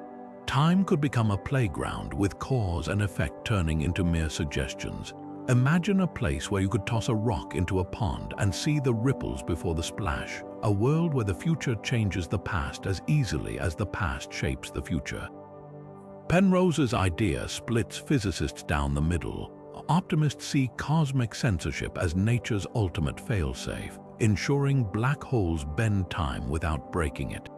Time could become a playground, with cause and effect turning into mere suggestions. Imagine a place where you could toss a rock into a pond and see the ripples before the splash, a world where the future changes the past as easily as the past shapes the future. Penrose's idea splits physicists down the middle. Optimists see cosmic censorship as nature's ultimate failsafe, ensuring black holes bend time without breaking it.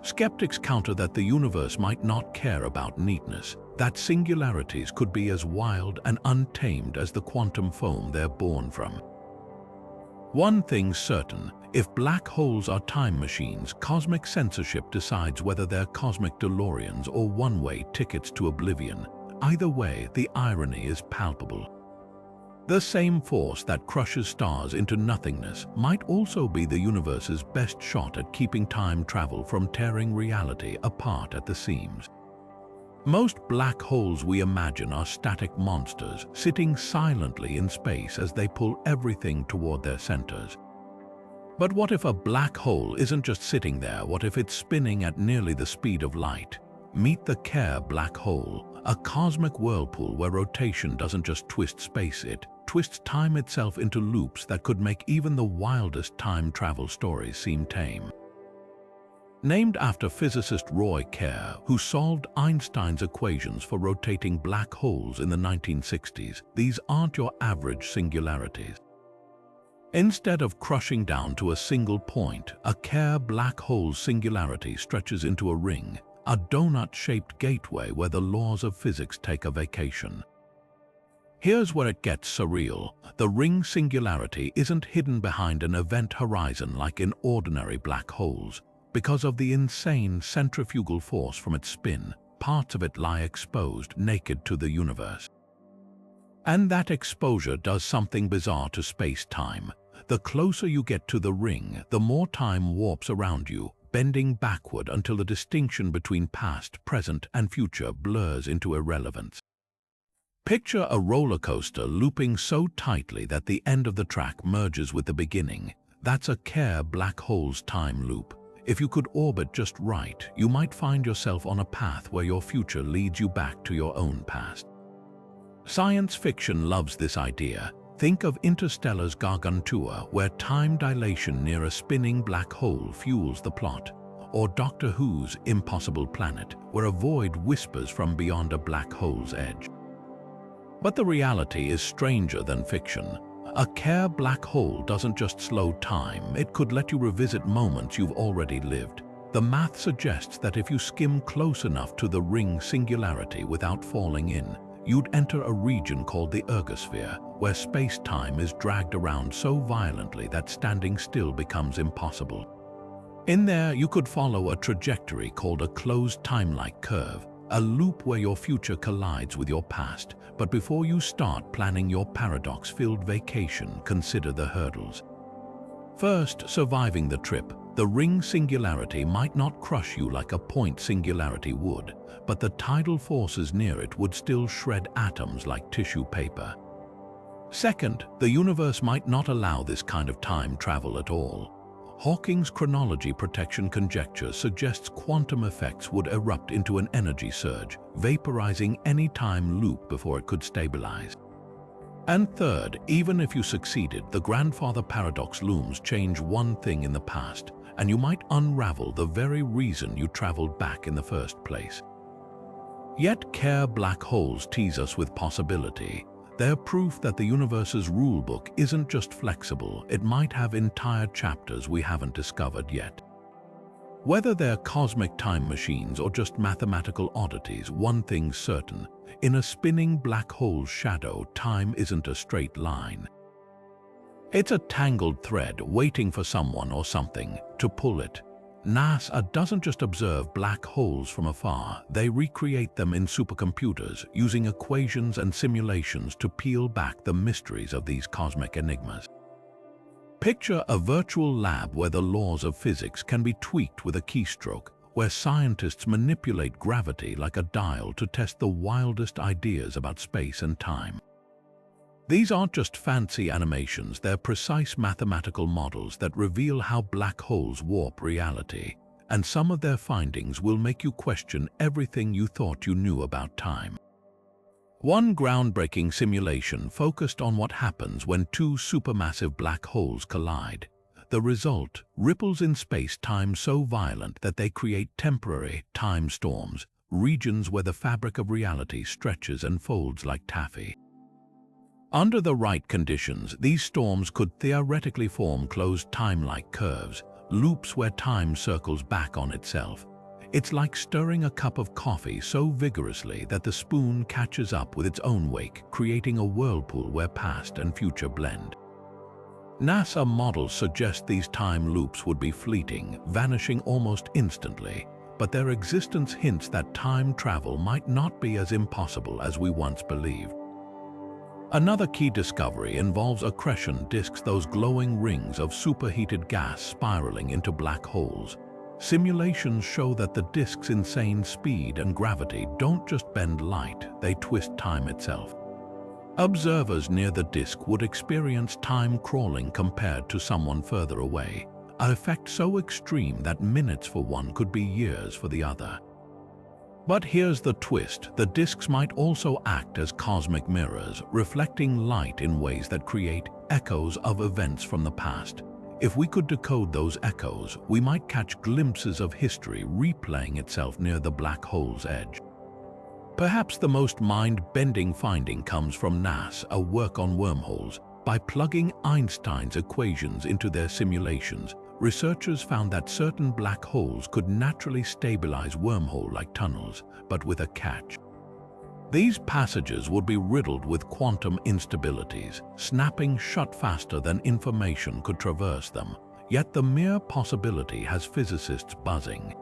Skeptics counter that the universe might not care about neatness, that singularities could be as wild and untamed as the quantum foam they're born from. One thing's certain: if black holes are time machines, cosmic censorship decides whether they're cosmic DeLoreans or one-way tickets to oblivion. Either way, the irony is palpable. The same force that crushes stars into nothingness might also be the universe's best shot at keeping time travel from tearing reality apart at the seams. Most black holes we imagine are static monsters, sitting silently in space as they pull everything toward their centers. But what if a black hole isn't just sitting there? What if it's spinning at nearly the speed of light? Meet the Kerr black hole, a cosmic whirlpool where rotation doesn't just twist space, it twists time itself into loops that could make even the wildest time travel stories seem tame. Named after physicist Roy Kerr, who solved Einstein's equations for rotating black holes in the 1960s, these aren't your average singularities. Instead of crushing down to a single point, a Kerr black hole's singularity stretches into a ring, a donut-shaped gateway where the laws of physics take a vacation. Here's where it gets surreal. The ring singularity isn't hidden behind an event horizon like in ordinary black holes. Because of the insane centrifugal force from its spin, parts of it lie exposed, naked to the universe. And that exposure does something bizarre to space-time. The closer you get to the ring, the more time warps around you, bending backward until the distinction between past, present, and future blurs into irrelevance. Picture a roller coaster looping so tightly that the end of the track merges with the beginning. That's a Kerr black hole's time loop. If you could orbit just right, you might find yourself on a path where your future leads you back to your own past. Science fiction loves this idea. Think of Interstellar's Gargantua, where time dilation near a spinning black hole fuels the plot. or Doctor Who's Impossible Planet, where a void whispers from beyond a black hole's edge. But the reality is stranger than fiction. A Kerr black hole doesn't just slow time, it could let you revisit moments you've already lived. The math suggests that if you skim close enough to the ring singularity without falling in, you'd enter a region called the ergosphere, where space-time is dragged around so violently that standing still becomes impossible. In there, you could follow a trajectory called a closed time-like curve, a loop where your future collides with your past. But before you start planning your paradox-filled vacation, consider the hurdles. First, surviving the trip. The ring singularity might not crush you like a point singularity would, but the tidal forces near it would still shred atoms like tissue paper. Second, the universe might not allow this kind of time travel at all. Hawking's chronology protection conjecture suggests quantum effects would erupt into an energy surge, vaporizing any time loop before it could stabilize. And third, even if you succeeded, the grandfather paradox looms change one thing in the past, and you might unravel the very reason you traveled back in the first place. Yet Kerr black holes tease us with possibility. They're proof that the universe's rulebook isn't just flexible, it might have entire chapters we haven't discovered yet. Whether they're cosmic time machines or just mathematical oddities, one thing's certain: in a spinning black hole's shadow, time isn't a straight line. It's a tangled thread waiting for someone or something to pull it. NASA doesn't just observe black holes from afar, they recreate them in supercomputers using equations and simulations to peel back the mysteries of these cosmic enigmas. Picture a virtual lab where the laws of physics can be tweaked with a keystroke, where scientists manipulate gravity like a dial to test the wildest ideas about space and time. These aren't just fancy animations, they're precise mathematical models that reveal how black holes warp reality, and some of their findings will make you question everything you thought you knew about time. One groundbreaking simulation focused on what happens when two supermassive black holes collide. The result: ripples in space-time so violent that they create temporary time storms, regions where the fabric of reality stretches and folds like taffy. Under the right conditions, these storms could theoretically form closed time-like curves, loops where time circles back on itself. It's like stirring a cup of coffee so vigorously that the spoon catches up with its own wake, creating a whirlpool where past and future blend. NASA models suggest these time loops would be fleeting, vanishing almost instantly, but their existence hints that time travel might not be as impossible as we once believed. Another key discovery involves accretion disks, those glowing rings of superheated gas spiraling into black holes. Simulations show that the disk's insane speed and gravity don't just bend light, they twist time itself. Observers near the disk would experience time crawling compared to someone further away, an effect so extreme that minutes for one could be years for the other. But here's the twist: the disks might also act as cosmic mirrors, reflecting light in ways that create echoes of events from the past. If we could decode those echoes, we might catch glimpses of history replaying itself near the black hole's edge. Perhaps the most mind-bending finding comes from NASA's work on wormholes. By plugging Einstein's equations into their simulations, researchers found that certain black holes could naturally stabilize wormhole-like tunnels, but with a catch. These passages would be riddled with quantum instabilities, snapping shut faster than information could traverse them. Yet the mere possibility has physicists buzzing.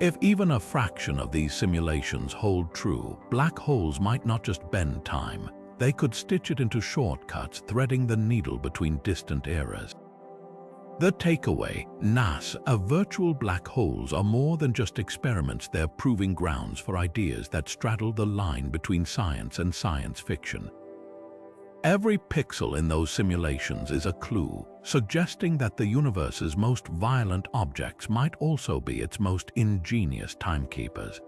If even a fraction of these simulations hold true, black holes might not just bend time, they could stitch it into shortcuts, threading the needle between distant eras. The takeaway: NASA virtual black holes are more than just experiments, they're proving grounds for ideas that straddle the line between science and science fiction. Every pixel in those simulations is a clue, suggesting that the universe's most violent objects might also be its most ingenious timekeepers.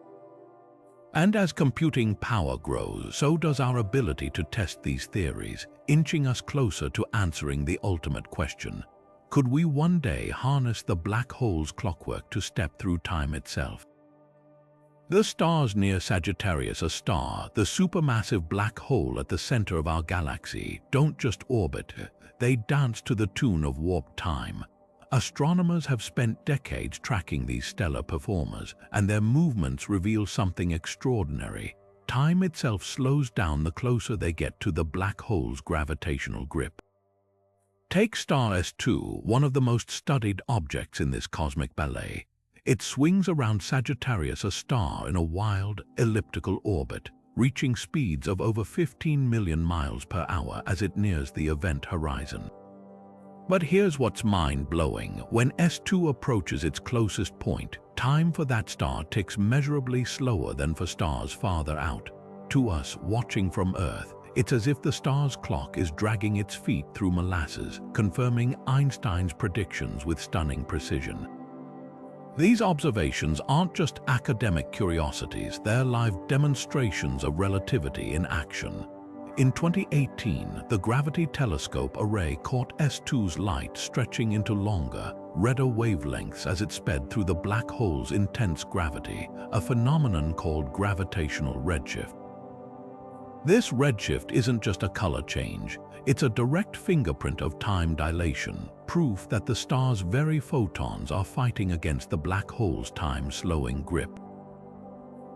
And as computing power grows, so does our ability to test these theories, inching us closer to answering the ultimate question: Could we one day harness the black hole's clockwork to step through time itself? The stars near Sagittarius, a star, the supermassive black hole at the center of our galaxy, don't just orbit, they dance to the tune of warped time. Astronomers have spent decades tracking these stellar performers, and their movements reveal something extraordinary. Time itself slows down the closer they get to the black hole's gravitational grip. Take star S2, one of the most studied objects in this cosmic ballet. It swings around Sagittarius, a star, in a wild, elliptical orbit, reaching speeds of over 15 million miles per hour as it nears the event horizon. But here's what's mind-blowing. When S2 approaches its closest point, time for that star ticks measurably slower than for stars farther out. To us, watching from Earth, it's as if the star's clock is dragging its feet through molasses, confirming Einstein's predictions with stunning precision. These observations aren't just academic curiosities, they're live demonstrations of relativity in action. In 2018, the Gravity Telescope array caught S2's light stretching into longer, redder wavelengths as it sped through the black hole's intense gravity, a phenomenon called gravitational redshift. This redshift isn't just a color change, it's a direct fingerprint of time dilation, proof that the star's very photons are fighting against the black hole's time-slowing grip.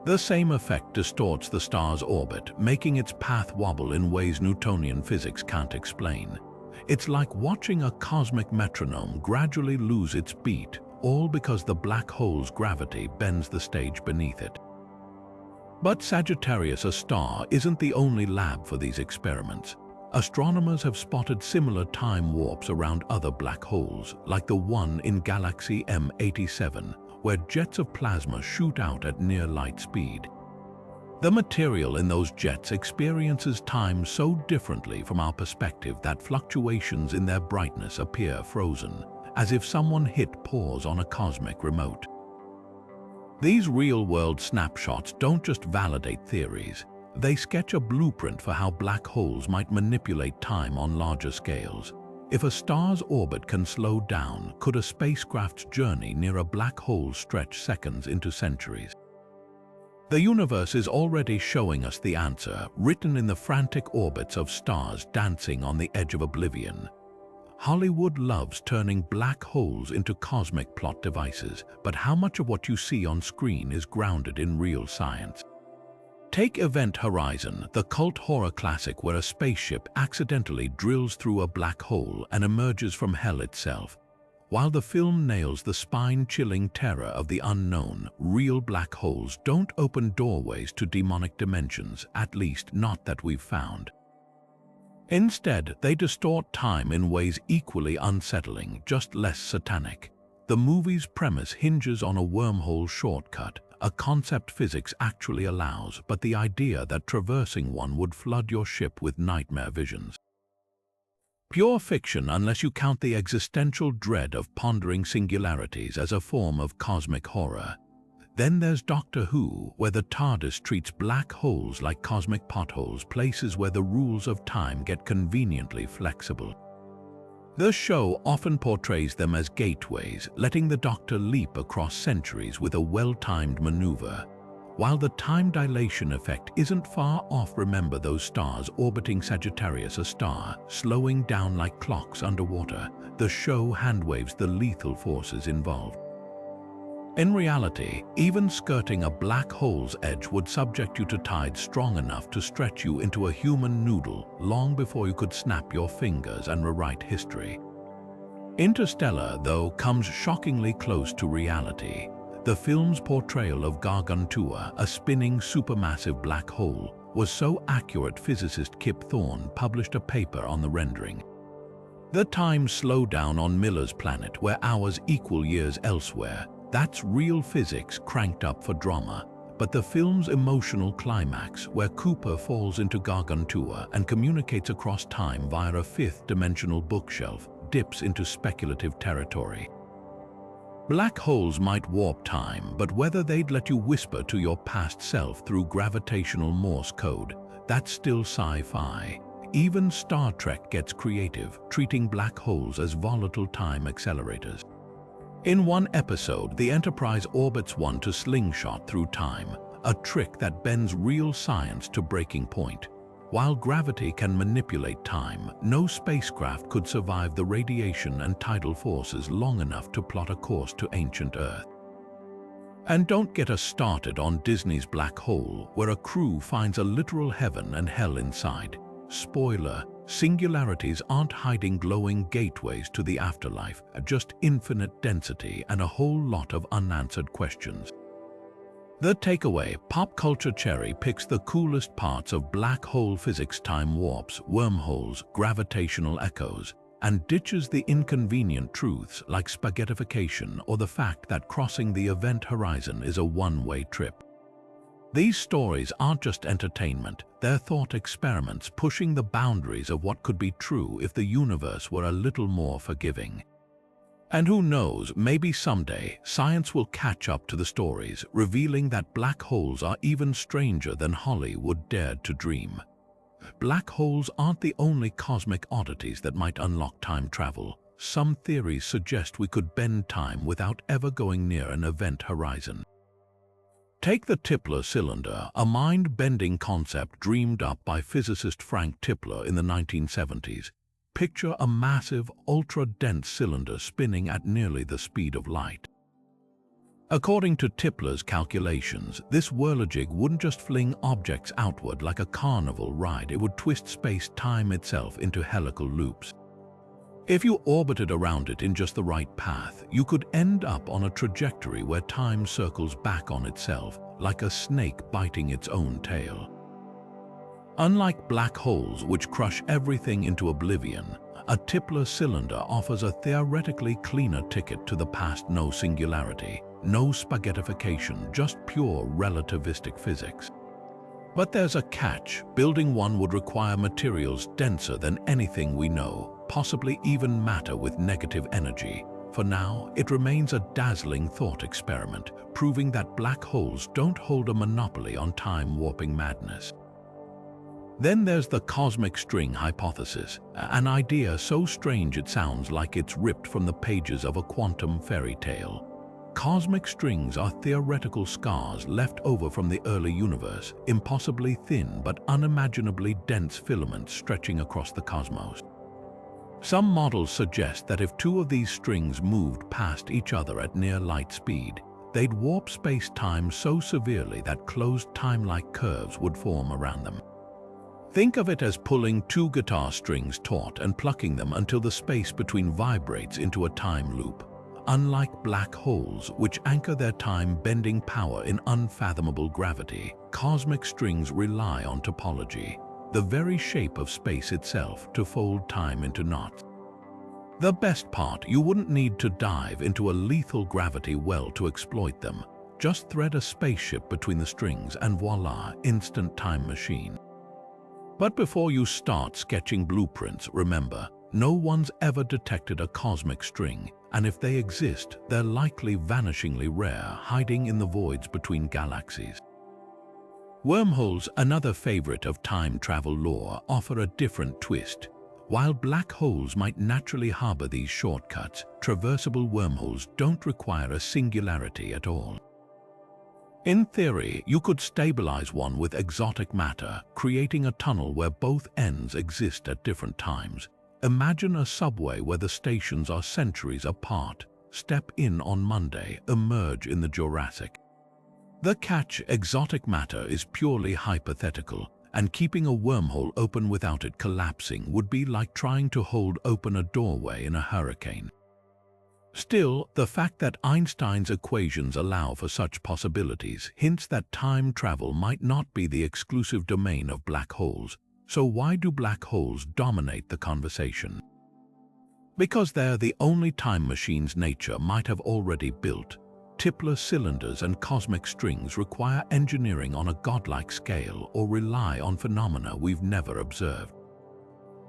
The same effect distorts the star's orbit, making its path wobble in ways Newtonian physics can't explain. It's like watching a cosmic metronome gradually lose its beat, all because the black hole's gravity bends the stage beneath it. But Sagittarius, a star, isn't the only lab for these experiments. Astronomers have spotted similar time warps around other black holes, like the one in galaxy M87, where jets of plasma shoot out at near light speed. The material in those jets experiences time so differently from our perspective that fluctuations in their brightness appear frozen, as if someone hit pause on a cosmic remote. These real-world snapshots don't just validate theories, they sketch a blueprint for how black holes might manipulate time on larger scales. If a star's orbit can slow down, could a spacecraft's journey near a black hole stretch seconds into centuries? The universe is already showing us the answer, written in the frantic orbits of stars dancing on the edge of oblivion. Hollywood loves turning black holes into cosmic plot devices, but how much of what you see on screen is grounded in real science? Take Event Horizon, the cult horror classic where a spaceship accidentally drills through a black hole and emerges from hell itself. While the film nails the spine-chilling terror of the unknown, real black holes don't open doorways to demonic dimensions, at least not that we've found. Instead, they distort time in ways equally unsettling, just less satanic. The movie's premise hinges on a wormhole shortcut, a concept physics actually allows, but the idea that traversing one would flood your ship with nightmare visions. Pure fiction unless you count the existential dread of pondering singularities as a form of cosmic horror. Then there's Doctor Who, where the TARDIS treats black holes like cosmic potholes, places where the rules of time get conveniently flexible. The show often portrays them as gateways, letting the Doctor leap across centuries with a well-timed maneuver. While the time dilation effect isn't far off, remember those stars orbiting Sagittarius, a star, slowing down like clocks underwater. The show handwaves the lethal forces involved. In reality, even skirting a black hole's edge would subject you to tides strong enough to stretch you into a human noodle long before you could snap your fingers and rewrite history. Interstellar, though, comes shockingly close to reality. The film's portrayal of Gargantua, a spinning supermassive black hole, was so accurate physicist Kip Thorne published a paper on the rendering. The time slowdown on Miller's planet, where hours equal years elsewhere, that's real physics cranked up for drama. But the film's emotional climax, where Cooper falls into Gargantua and communicates across time via a fifth-dimensional bookshelf, dips into speculative territory. Black holes might warp time, but whether they'd let you whisper to your past self through gravitational Morse code, that's still sci-fi. even Star Trek gets creative, treating black holes as volatile time accelerators. In one episode, the Enterprise orbits one to slingshot through time, a trick that bends real science to breaking point. While gravity can manipulate time, no spacecraft could survive the radiation and tidal forces long enough to plot a course to ancient Earth. And don't get us started on Disney's Black Hole, where a crew finds a literal heaven and hell inside. Spoiler: singularities aren't hiding glowing gateways to the afterlife, just infinite density and a whole lot of unanswered questions. The takeaway: Pop Culture Cherry picks the coolest parts of black hole physics, time warps, wormholes, gravitational echoes, and ditches the inconvenient truths like spaghettification or the fact that crossing the event horizon is a one-way trip. These stories aren't just entertainment, they're thought experiments pushing the boundaries of what could be true if the universe were a little more forgiving. And who knows, maybe someday science will catch up to the stories, revealing that black holes are even stranger than Hollywood dared to dream. Black holes aren't the only cosmic oddities that might unlock time travel. Some theories suggest we could bend time without ever going near an event horizon. Take the Tipler cylinder, a mind-bending concept dreamed up by physicist Frank Tipler in the 1970s. Picture a massive, ultra-dense cylinder spinning at nearly the speed of light. According to Tipler's calculations, this whirligig wouldn't just fling objects outward like a carnival ride, it would twist space-time itself into helical loops. If you orbited around it in just the right path, you could end up on a trajectory where time circles back on itself, like a snake biting its own tail. Unlike black holes, which crush everything into oblivion, a Tipler cylinder offers a theoretically cleaner ticket to the past. No singularity, no spaghettification, just pure relativistic physics. But there's a catch. Building one would require materials denser than anything we know, possibly even matter with negative energy. For now, it remains a dazzling thought experiment, proving that black holes don't hold a monopoly on time-warping madness. Then there's the cosmic string hypothesis, an idea so strange it sounds like it's ripped from the pages of a quantum fairy tale. Cosmic strings are theoretical scars left over from the early universe, impossibly thin but unimaginably dense filaments stretching across the cosmos. Some models suggest that if two of these strings moved past each other at near light speed, they'd warp space-time so severely that closed time-like curves would form around them. Think of it as pulling two guitar strings taut and plucking them until the space between vibrates into a time loop. Unlike black holes, which anchor their time-bending power in unfathomable gravity, cosmic strings rely on topology, the very shape of space itself, to fold time into knots. The best part: you wouldn't need to dive into a lethal gravity well to exploit them. Just thread a spaceship between the strings and voila, instant time machine. But before you start sketching blueprints, remember, no one's ever detected a cosmic string, and if they exist, they're likely vanishingly rare, hiding in the voids between galaxies. Wormholes, another favorite of time travel lore, offer a different twist. While black holes might naturally harbor these shortcuts, traversable wormholes don't require a singularity at all. In theory, you could stabilize one with exotic matter, creating a tunnel where both ends exist at different times. Imagine a subway where the stations are centuries apart. Step in on Monday, emerge in the Jurassic. The catch: exotic matter is purely hypothetical, and keeping a wormhole open without it collapsing would be like trying to hold open a doorway in a hurricane. Still, the fact that Einstein's equations allow for such possibilities hints that time travel might not be the exclusive domain of black holes. So why do black holes dominate the conversation? Because they're the only time machines nature might have already built. Tipler cylinders and cosmic strings require engineering on a godlike scale or rely on phenomena we've never observed.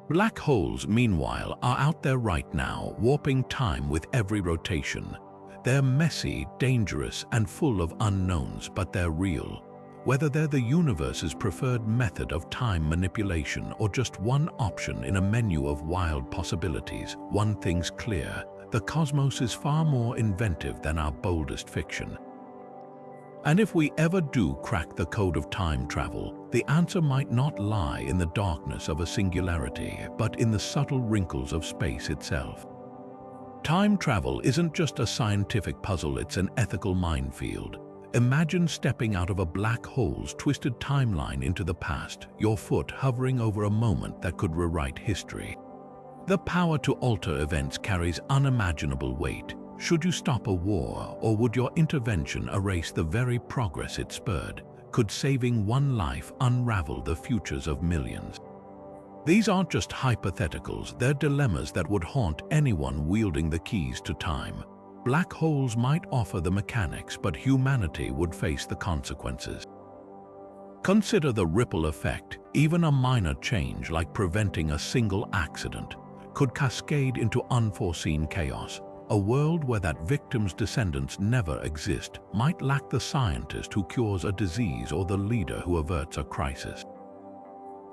Black holes, meanwhile, are out there right now, warping time with every rotation. They're messy, dangerous, and full of unknowns, but they're real. Whether they're the universe's preferred method of time manipulation or just one option in a menu of wild possibilities, one thing's clear: the cosmos is far more inventive than our boldest fiction. And if we ever do crack the code of time travel, the answer might not lie in the darkness of a singularity, but in the subtle wrinkles of space itself. Time travel isn't just a scientific puzzle, it's an ethical minefield. Imagine stepping out of a black hole's twisted timeline into the past, your foot hovering over a moment that could rewrite history. The power to alter events carries unimaginable weight. Should you stop a war, or would your intervention erase the very progress it spurred? Could saving one life unravel the futures of millions? These aren't just hypotheticals, they're dilemmas that would haunt anyone wielding the keys to time. Black holes might offer the mechanics, but humanity would face the consequences. Consider the ripple effect. Even a minor change, like preventing a single accident, could cascade into unforeseen chaos. A world where that victim's descendants never exist might lack the scientist who cures a disease or the leader who averts a crisis.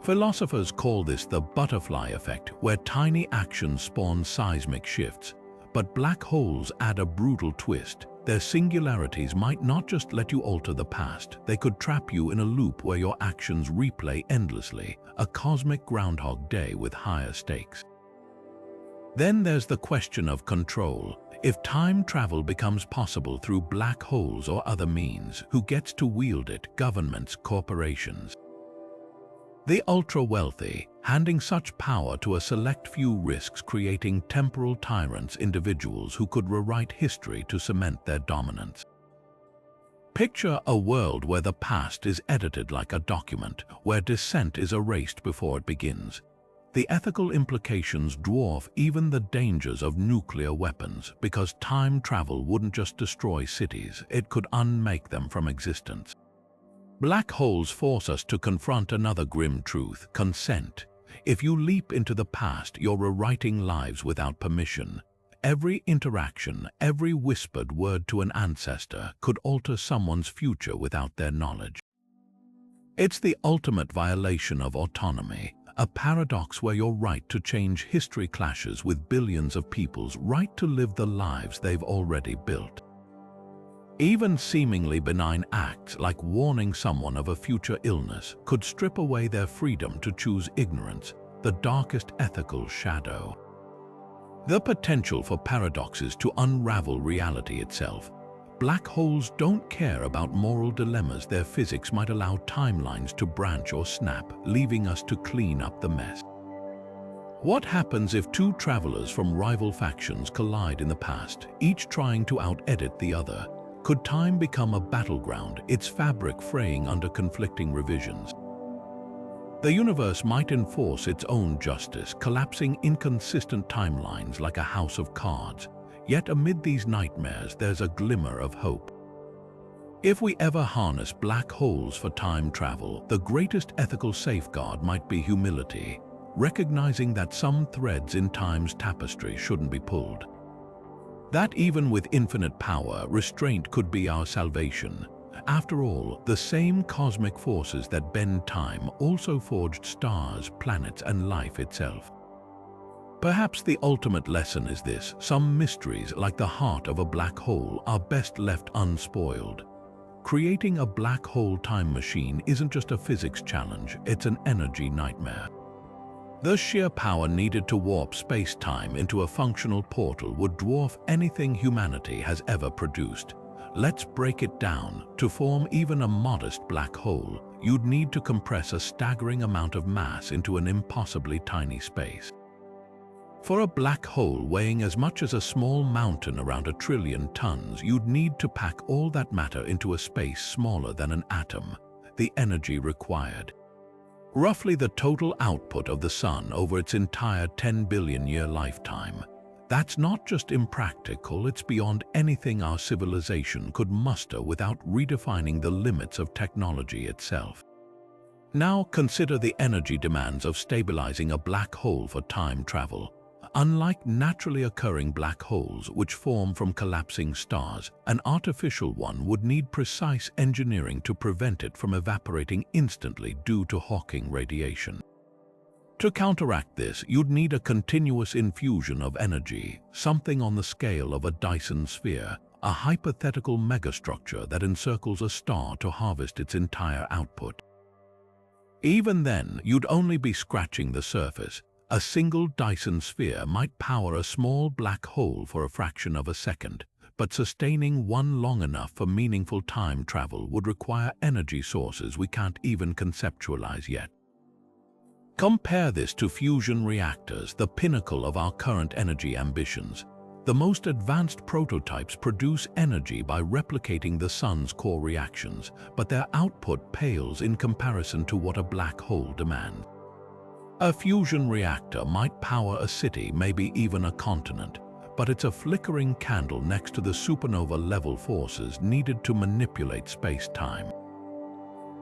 Philosophers call this the butterfly effect, where tiny actions spawn seismic shifts. But black holes add a brutal twist. Their singularities might not just let you alter the past, they could trap you in a loop where your actions replay endlessly, a cosmic Groundhog Day with higher stakes. Then there's the question of control. If time travel becomes possible through black holes or other means, who gets to wield it? Governments, corporations. The ultra-wealthy, handing such power to a select few, risks creating temporal tyrants, individuals who could rewrite history to cement their dominance. Picture a world where the past is edited like a document, where dissent is erased before it begins. The ethical implications dwarf even the dangers of nuclear weapons, because time travel wouldn't just destroy cities, it could unmake them from existence. Black holes force us to confront another grim truth: consent. If you leap into the past, you're rewriting lives without permission. Every interaction, every whispered word to an ancestor could alter someone's future without their knowledge. It's the ultimate violation of autonomy, a paradox where your right to change history clashes with billions of people's right to live the lives they've already built. Even seemingly benign acts like warning someone of a future illness could strip away their freedom to choose ignorance, the darkest ethical shadow. The potential for paradoxes to unravel reality itself. Black holes don't care about moral dilemmas. Their physics might allow timelines to branch or snap, leaving us to clean up the mess. What happens if two travelers from rival factions collide in the past, each trying to out-edit the other? Could time become a battleground, its fabric fraying under conflicting revisions? The universe might enforce its own justice, collapsing inconsistent timelines like a house of cards. Yet amid these nightmares, there's a glimmer of hope. If we ever harness black holes for time travel, the greatest ethical safeguard might be humility, recognizing that some threads in time's tapestry shouldn't be pulled. That even with infinite power, restraint could be our salvation. After all, the same cosmic forces that bend time also forged stars, planets, and life itself. Perhaps the ultimate lesson is this: some mysteries, like the heart of a black hole, are best left unspoiled. Creating a black hole time machine isn't just a physics challenge, it's an energy nightmare. The sheer power needed to warp space-time into a functional portal would dwarf anything humanity has ever produced. Let's break it down. To form even a modest black hole, you'd need to compress a staggering amount of mass into an impossibly tiny space. For a black hole weighing as much as a small mountain, around 1 trillion tons, you'd need to pack all that matter into a space smaller than an atom. The energy required, roughly the total output of the Sun over its entire 10 billion-year lifetime. That's not just impractical, it's beyond anything our civilization could muster without redefining the limits of technology itself. Now consider the energy demands of stabilizing a black hole for time travel. Unlike naturally occurring black holes, which form from collapsing stars, an artificial one would need precise engineering to prevent it from evaporating instantly due to Hawking radiation. To counteract this, you'd need a continuous infusion of energy, something on the scale of a Dyson sphere, a hypothetical megastructure that encircles a star to harvest its entire output. Even then, you'd only be scratching the surface. A single Dyson sphere might power a small black hole for a fraction of a second, but sustaining one long enough for meaningful time travel would require energy sources we can't even conceptualize yet. Compare this to fusion reactors, the pinnacle of our current energy ambitions. The most advanced prototypes produce energy by replicating the sun's core reactions, but their output pales in comparison to what a black hole demands. A fusion reactor might power a city, maybe even a continent, but it's a flickering candle next to the supernova-level forces needed to manipulate space-time.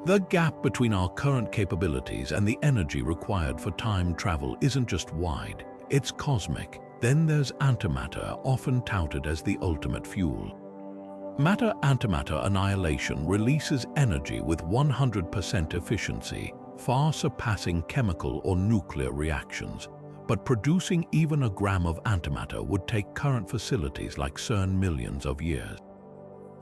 The gap between our current capabilities and the energy required for time travel isn't just wide, it's cosmic. Then there's antimatter, often touted as the ultimate fuel. Matter-antimatter annihilation releases energy with 100% efficiency, far surpassing chemical or nuclear reactions. But producing even a gram of antimatter would take current facilities like CERN millions of years.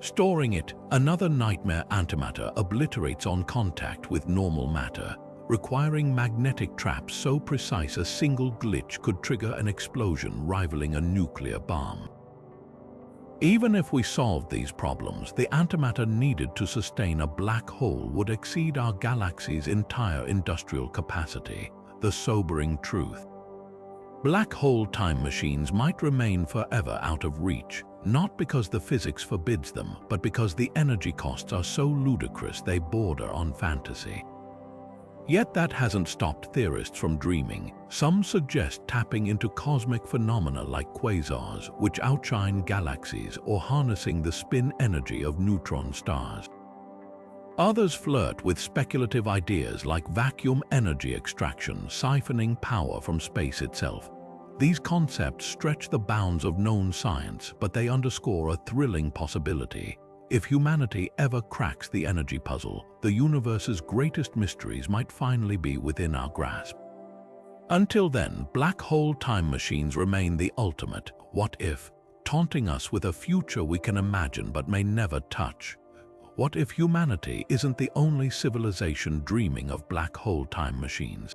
Storing it, another nightmare. Antimatter obliterates on contact with normal matter, requiring magnetic traps so precise a single glitch could trigger an explosion rivaling a nuclear bomb. Even if we solved these problems, the antimatter needed to sustain a black hole would exceed our galaxy's entire industrial capacity, the sobering truth. Black hole time machines might remain forever out of reach, not because the physics forbids them, but because the energy costs are so ludicrous they border on fantasy. Yet that hasn't stopped theorists from dreaming. Some suggest tapping into cosmic phenomena like quasars, which outshine galaxies, or harnessing the spin energy of neutron stars. Others flirt with speculative ideas like vacuum energy extraction, siphoning power from space itself. These concepts stretch the bounds of known science, but they underscore a thrilling possibility. If humanity ever cracks the energy puzzle, the universe's greatest mysteries might finally be within our grasp. Until then, black hole time machines remain the ultimate what if, taunting us with a future we can imagine but may never touch. What if humanity isn't the only civilization dreaming of black hole time machines?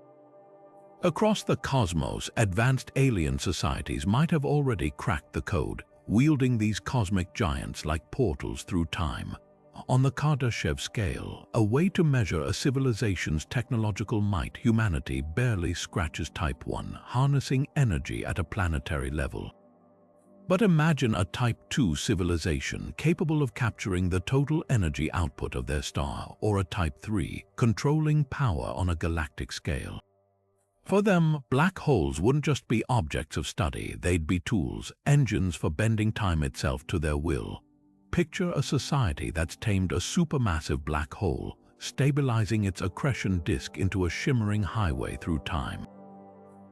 Across the cosmos, advanced alien societies might have already cracked the code, wielding these cosmic giants like portals through time. On the Kardashev scale, a way to measure a civilization's technological might, humanity barely scratches Type 1, harnessing energy at a planetary level. But imagine a Type 2 civilization capable of capturing the total energy output of their star, or a Type 3, controlling power on a galactic scale. For them, black holes wouldn't just be objects of study, they'd be tools, engines for bending time itself to their will. Picture a society that's tamed a supermassive black hole, stabilizing its accretion disk into a shimmering highway through time.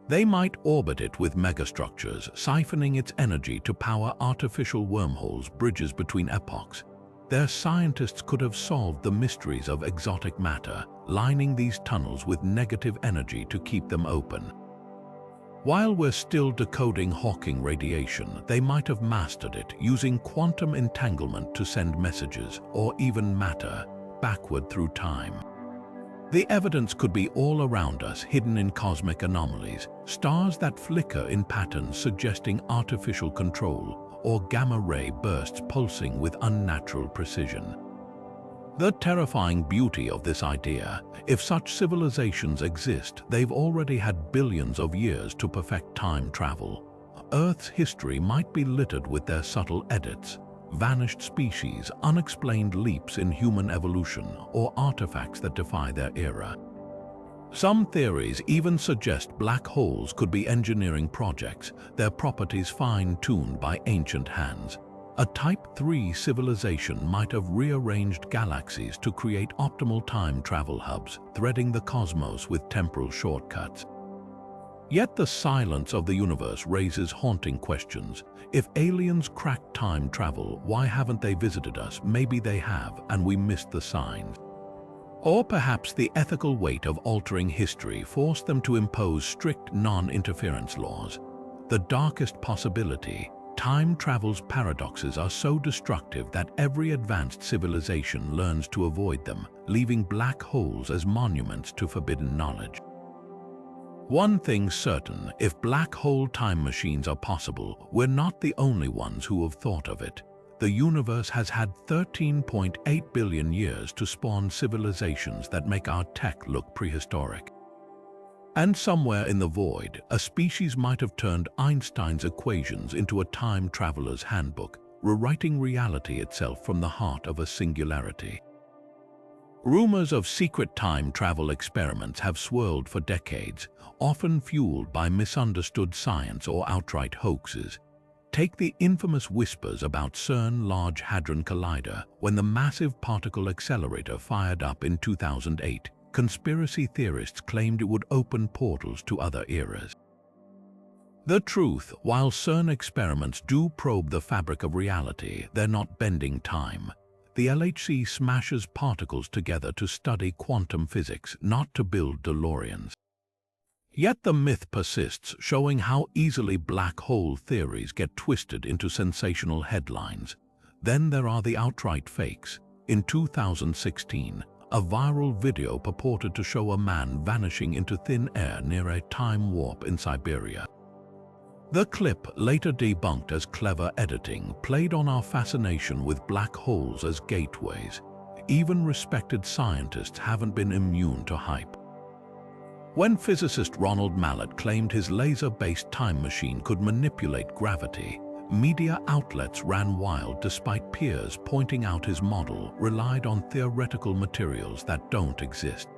They might orbit it with megastructures, siphoning its energy to power artificial wormholes, bridges between epochs. Their scientists could have solved the mysteries of exotic matter, lining these tunnels with negative energy to keep them open. While we're still decoding Hawking radiation, they might have mastered it, using quantum entanglement to send messages, or even matter, backward through time. The evidence could be all around us, hidden in cosmic anomalies, stars that flicker in patterns suggesting artificial control, or gamma-ray bursts pulsing with unnatural precision. The terrifying beauty of this idea, if such civilizations exist, they've already had billions of years to perfect time travel. Earth's history might be littered with their subtle edits, vanished species, unexplained leaps in human evolution, or artifacts that defy their era. Some theories even suggest black holes could be engineering projects, their properties fine-tuned by ancient hands. A Type 3 civilization might have rearranged galaxies to create optimal time travel hubs, threading the cosmos with temporal shortcuts. Yet the silence of the universe raises haunting questions. If aliens cracked time travel, why haven't they visited us? Maybe they have, and we missed the signs. Or perhaps the ethical weight of altering history forced them to impose strict non-interference laws. The darkest possibility, time travel's paradoxes are so destructive that every advanced civilization learns to avoid them, leaving black holes as monuments to forbidden knowledge. One thing's certain, if black hole time machines are possible, we're not the only ones who have thought of it. The universe has had 13.8 billion years to spawn civilizations that make our tech look prehistoric. And somewhere in the void, a species might have turned Einstein's equations into a time traveler's handbook, rewriting reality itself from the heart of a singularity. Rumors of secret time travel experiments have swirled for decades, often fueled by misunderstood science or outright hoaxes. Take the infamous whispers about CERN Large Hadron Collider. When the massive particle accelerator fired up in 2008, conspiracy theorists claimed it would open portals to other eras. The truth, while CERN experiments do probe the fabric of reality, they're not bending time. The LHC smashes particles together to study quantum physics, not to build DeLoreans. Yet the myth persists, showing how easily black hole theories get twisted into sensational headlines. Then there are the outright fakes. In 2016, a viral video purported to show a man vanishing into thin air near a time warp in Siberia. The clip, later debunked as clever editing, played on our fascination with black holes as gateways. Even respected scientists haven't been immune to hype. When physicist Ronald Mallet claimed his laser-based time machine could manipulate gravity, media outlets ran wild despite peers pointing out his model relied on theoretical materials that don't exist.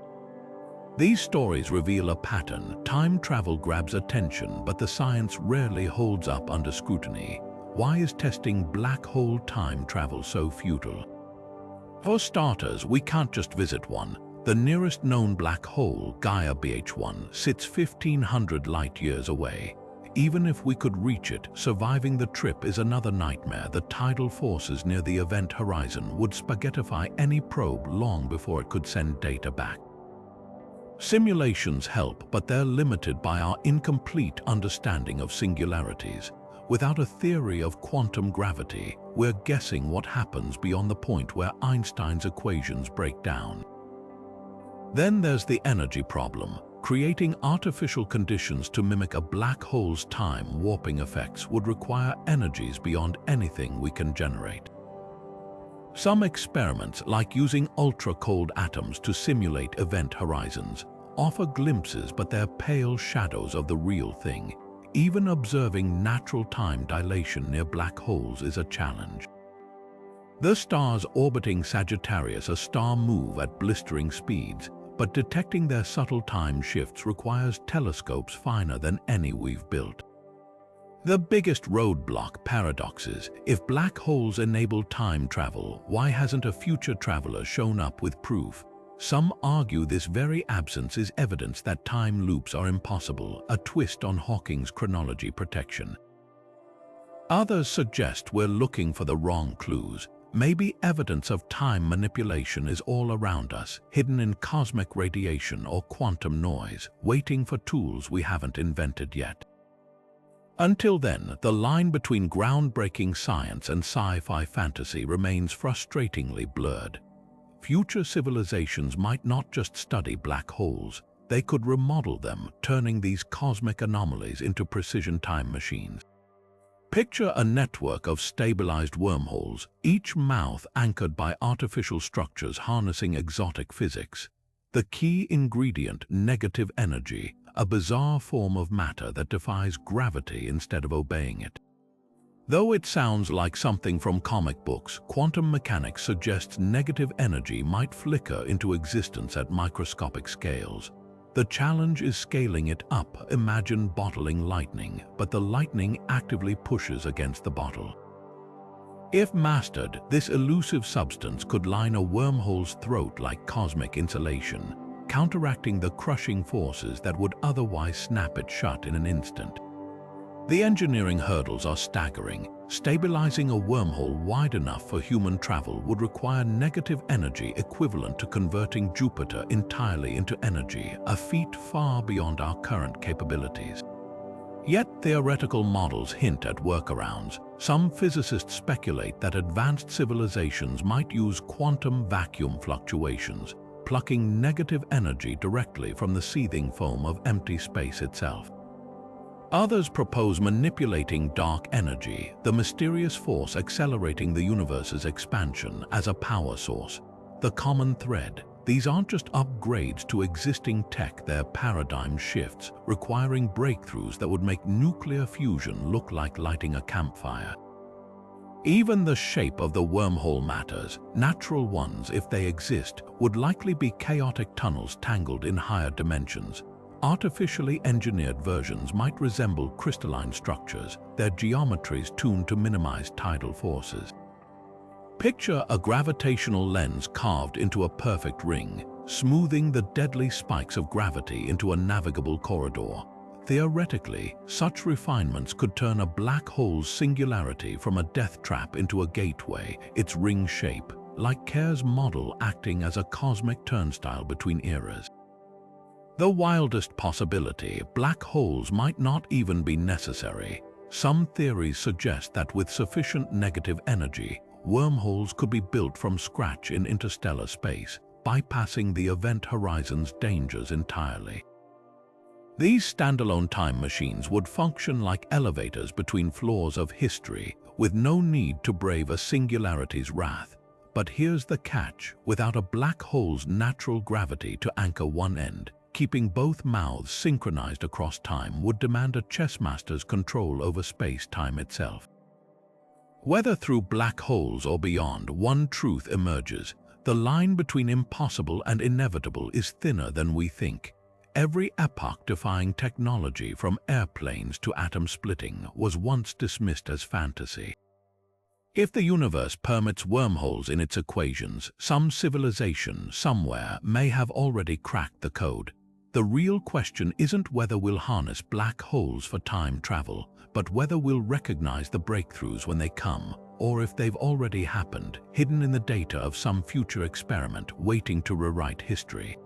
These stories reveal a pattern. Time travel grabs attention, but the science rarely holds up under scrutiny. Why is testing black hole time travel so futile? For starters, we can't just visit one. The nearest known black hole, Gaia BH1, sits 1,500 light-years away. Even if we could reach it, surviving the trip is another nightmare. The tidal forces near the event horizon would spaghettify any probe long before it could send data back. Simulations help, but they're limited by our incomplete understanding of singularities. Without a theory of quantum gravity, we're guessing what happens beyond the point where Einstein's equations break down. Then there's the energy problem. Creating artificial conditions to mimic a black hole's time warping effects would require energies beyond anything we can generate. Some experiments, like using ultra-cold atoms to simulate event horizons, offer glimpses, but they're pale shadows of the real thing. Even observing natural time dilation near black holes is a challenge. The stars orbiting Sagittarius, a star, move at blistering speeds, but detecting their subtle time shifts requires telescopes finer than any we've built. The biggest roadblock: paradoxes. If black holes enable time travel, why hasn't a future traveler shown up with proof? Some argue this very absence is evidence that time loops are impossible, a twist on Hawking's chronology protection. Others suggest we're looking for the wrong clues. Maybe evidence of time manipulation is all around us, hidden in cosmic radiation or quantum noise, waiting for tools we haven't invented yet. Until then, the line between groundbreaking science and sci-fi fantasy remains frustratingly blurred. Future civilizations might not just study black holes, they could remodel them, turning these cosmic anomalies into precision time machines. Picture a network of stabilized wormholes, each mouth anchored by artificial structures harnessing exotic physics. The key ingredient: negative energy, a bizarre form of matter that defies gravity instead of obeying it. Though it sounds like something from comic books, quantum mechanics suggests negative energy might flicker into existence at microscopic scales. The challenge is scaling it up. Imagine bottling lightning, but the lightning actively pushes against the bottle. If mastered, this elusive substance could line a wormhole's throat like cosmic insulation. counteracting the crushing forces that would otherwise snap it shut in an instant. The engineering hurdles are staggering. Stabilizing a wormhole wide enough for human travel would require negative energy equivalent to converting Jupiter entirely into energy, a feat far beyond our current capabilities. Yet theoretical models hint at workarounds. Some physicists speculate that advanced civilizations might use quantum vacuum fluctuations, plucking negative energy directly from the seething foam of empty space itself. Others propose manipulating dark energy, the mysterious force accelerating the universe's expansion, as a power source. The common thread: these aren't just upgrades to existing tech, they're paradigm shifts, requiring breakthroughs that would make nuclear fusion look like lighting a campfire. Even the shape of the wormhole matters. Natural ones, if they exist, would likely be chaotic tunnels tangled in higher dimensions. Artificially engineered versions might resemble crystalline structures, their geometries tuned to minimize tidal forces. Picture a gravitational lens carved into a perfect ring, smoothing the deadly spikes of gravity into a navigable corridor. Theoretically, such refinements could turn a black hole's singularity from a death trap into a gateway, its ring shape, like Kerr's model, acting as a cosmic turnstile between eras. The wildest possibility: black holes might not even be necessary. Some theories suggest that with sufficient negative energy, wormholes could be built from scratch in interstellar space, bypassing the event horizon's dangers entirely. These standalone time machines would function like elevators between floors of history, with no need to brave a singularity's wrath. But here's the catch: without a black hole's natural gravity to anchor one end, keeping both mouths synchronized across time would demand a chessmaster's control over space-time itself. Whether through black holes or beyond, one truth emerges: the line between impossible and inevitable is thinner than we think. Every epoch-defying technology, from airplanes to atom splitting, was once dismissed as fantasy. If the universe permits wormholes in its equations, some civilization somewhere may have already cracked the code. The real question isn't whether we'll harness black holes for time travel, but whether we'll recognize the breakthroughs when they come, or if they've already happened, hidden in the data of some future experiment waiting to rewrite history.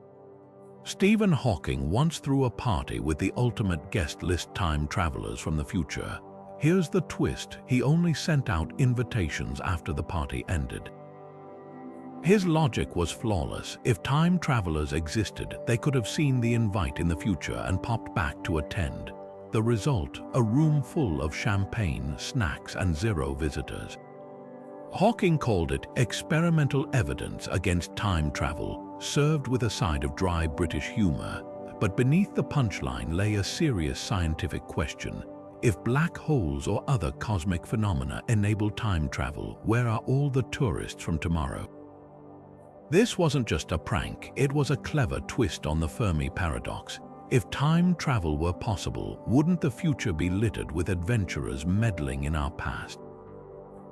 Stephen Hawking once threw a party with the ultimate guest list time travelers from the future. Here's the twist: he only sent out invitations after the party ended. His logic was flawless. If time travelers existed, they could have seen the invite in the future and popped back to attend. The result: a room full of champagne, snacks, and zero visitors. Hawking called it experimental evidence against time travel, served with a side of dry British humor. But beneath the punchline lay a serious scientific question. If black holes or other cosmic phenomena enable time travel, where are all the tourists from tomorrow? This wasn't just a prank, it was a clever twist on the Fermi paradox. If time travel were possible, wouldn't the future be littered with adventurers meddling in our past?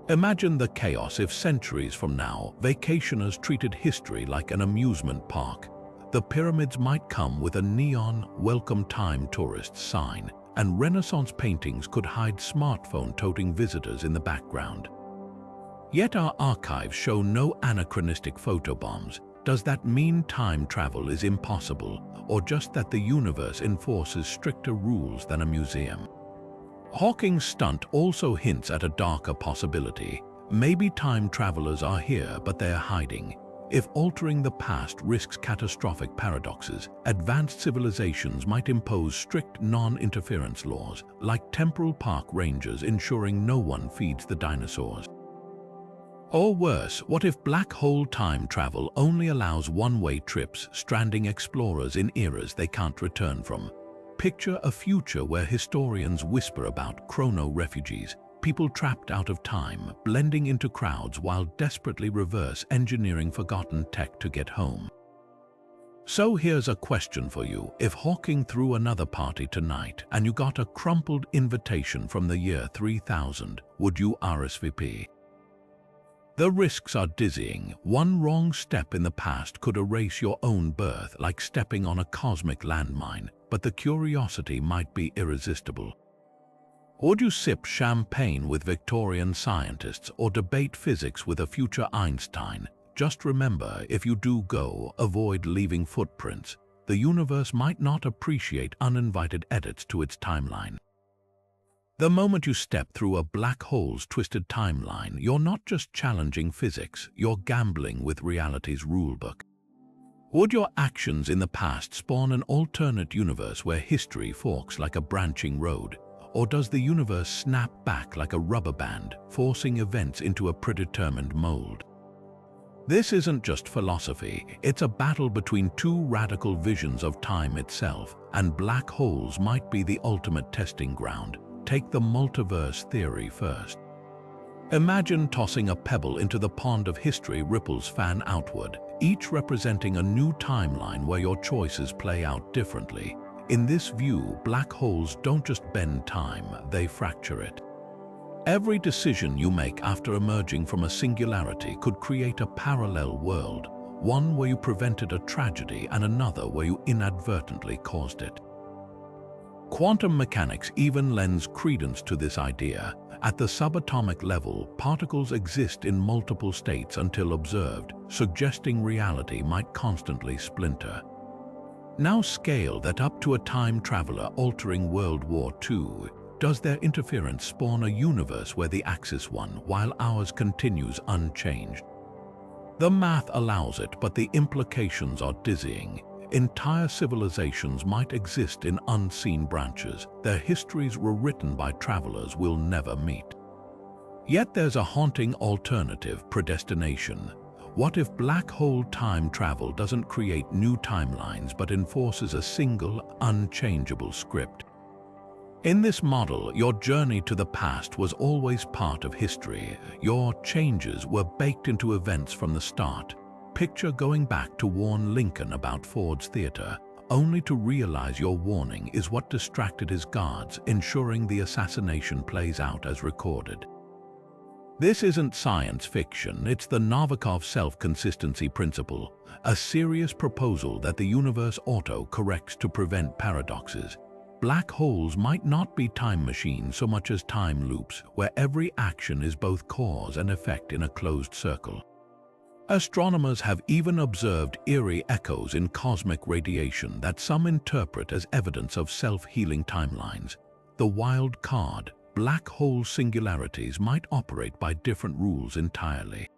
Imagine the chaos if centuries from now, vacationers treated history like an amusement park. The pyramids might come with a neon "Welcome Time Tourists" sign, and Renaissance paintings could hide smartphone-toting visitors in the background. Yet our archives show no anachronistic photobombs. Does that mean time travel is impossible, or just that the universe enforces stricter rules than a museum? Hawking's stunt also hints at a darker possibility. Maybe time travelers are here, but they are hiding. If altering the past risks catastrophic paradoxes, advanced civilizations might impose strict non-interference laws, like temporal park rangers ensuring no one feeds the dinosaurs. Or worse, what if black hole time travel only allows one-way trips, stranding explorers in eras they can't return from? Picture a future where historians whisper about chrono-refugees, people trapped out of time, blending into crowds while desperately reverse engineering forgotten tech to get home. So here's a question for you. If Hawking threw another party tonight and you got a crumpled invitation from the year 3000, would you RSVP? The risks are dizzying. One wrong step in the past could erase your own birth, like stepping on a cosmic landmine, but the curiosity might be irresistible. Would you sip champagne with Victorian scientists or debate physics with a future Einstein? Just remember, if you do go, avoid leaving footprints. The universe might not appreciate uninvited edits to its timeline. The moment you step through a black hole's twisted timeline, you're not just challenging physics, you're gambling with reality's rulebook. Would your actions in the past spawn an alternate universe where history forks like a branching road? Or does the universe snap back like a rubber band, forcing events into a predetermined mold? This isn't just philosophy, it's a battle between two radical visions of time itself, and black holes might be the ultimate testing ground. Take the multiverse theory first. Imagine tossing a pebble into the pond of history. Ripples fan outward, each representing a new timeline where your choices play out differently. In this view, black holes don't just bend time, they fracture it. Every decision you make after emerging from a singularity could create a parallel world, one where you prevented a tragedy and another where you inadvertently caused it. Quantum mechanics even lends credence to this idea. At the subatomic level, particles exist in multiple states until observed, suggesting reality might constantly splinter. Now scale that up to a time traveler altering World War II. Does their interference spawn a universe where the axis won while ours continues unchanged? The math allows it, but the implications are dizzying. Entire civilizations might exist in unseen branches. Their histories were written by travelers we'll never meet. Yet there's a haunting alternative: predestination. What if black hole time travel doesn't create new timelines but enforces a single, unchangeable script? In this model, your journey to the past was always part of history. Your changes were baked into events from the start. Picture going back to warn Lincoln about Ford's Theater, only to realize your warning is what distracted his guards, ensuring the assassination plays out as recorded. This isn't science fiction, it's the Novikov self-consistency principle, a serious proposal that the universe auto-corrects to prevent paradoxes. Black holes might not be time machines so much as time loops, where every action is both cause and effect in a closed circle. Astronomers have even observed eerie echoes in cosmic radiation that some interpret as evidence of self-healing timelines. The wild card: black hole singularities might operate by different rules entirely.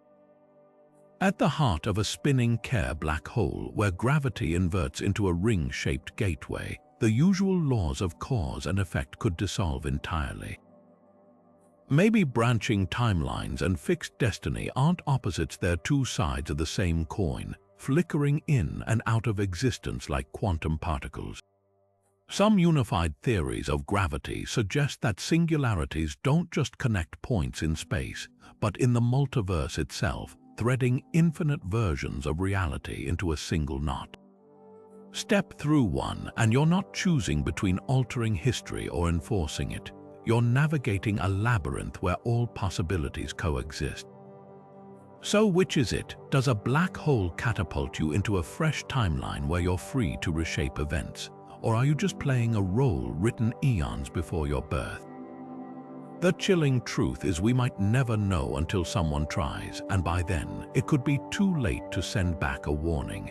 At the heart of a spinning Kerr black hole, where gravity inverts into a ring-shaped gateway, the usual laws of cause and effect could dissolve entirely. Maybe branching timelines and fixed destiny aren't opposites, they're two sides of the same coin, flickering in and out of existence like quantum particles. Some unified theories of gravity suggest that singularities don't just connect points in space, but in the multiverse itself, threading infinite versions of reality into a single knot. Step through one, and you're not choosing between altering history or enforcing it. You're navigating a labyrinth where all possibilities coexist. So which is it? Does a black hole catapult you into a fresh timeline where you're free to reshape events? Or are you just playing a role written eons before your birth? The chilling truth is we might never know until someone tries, and by then, it could be too late to send back a warning.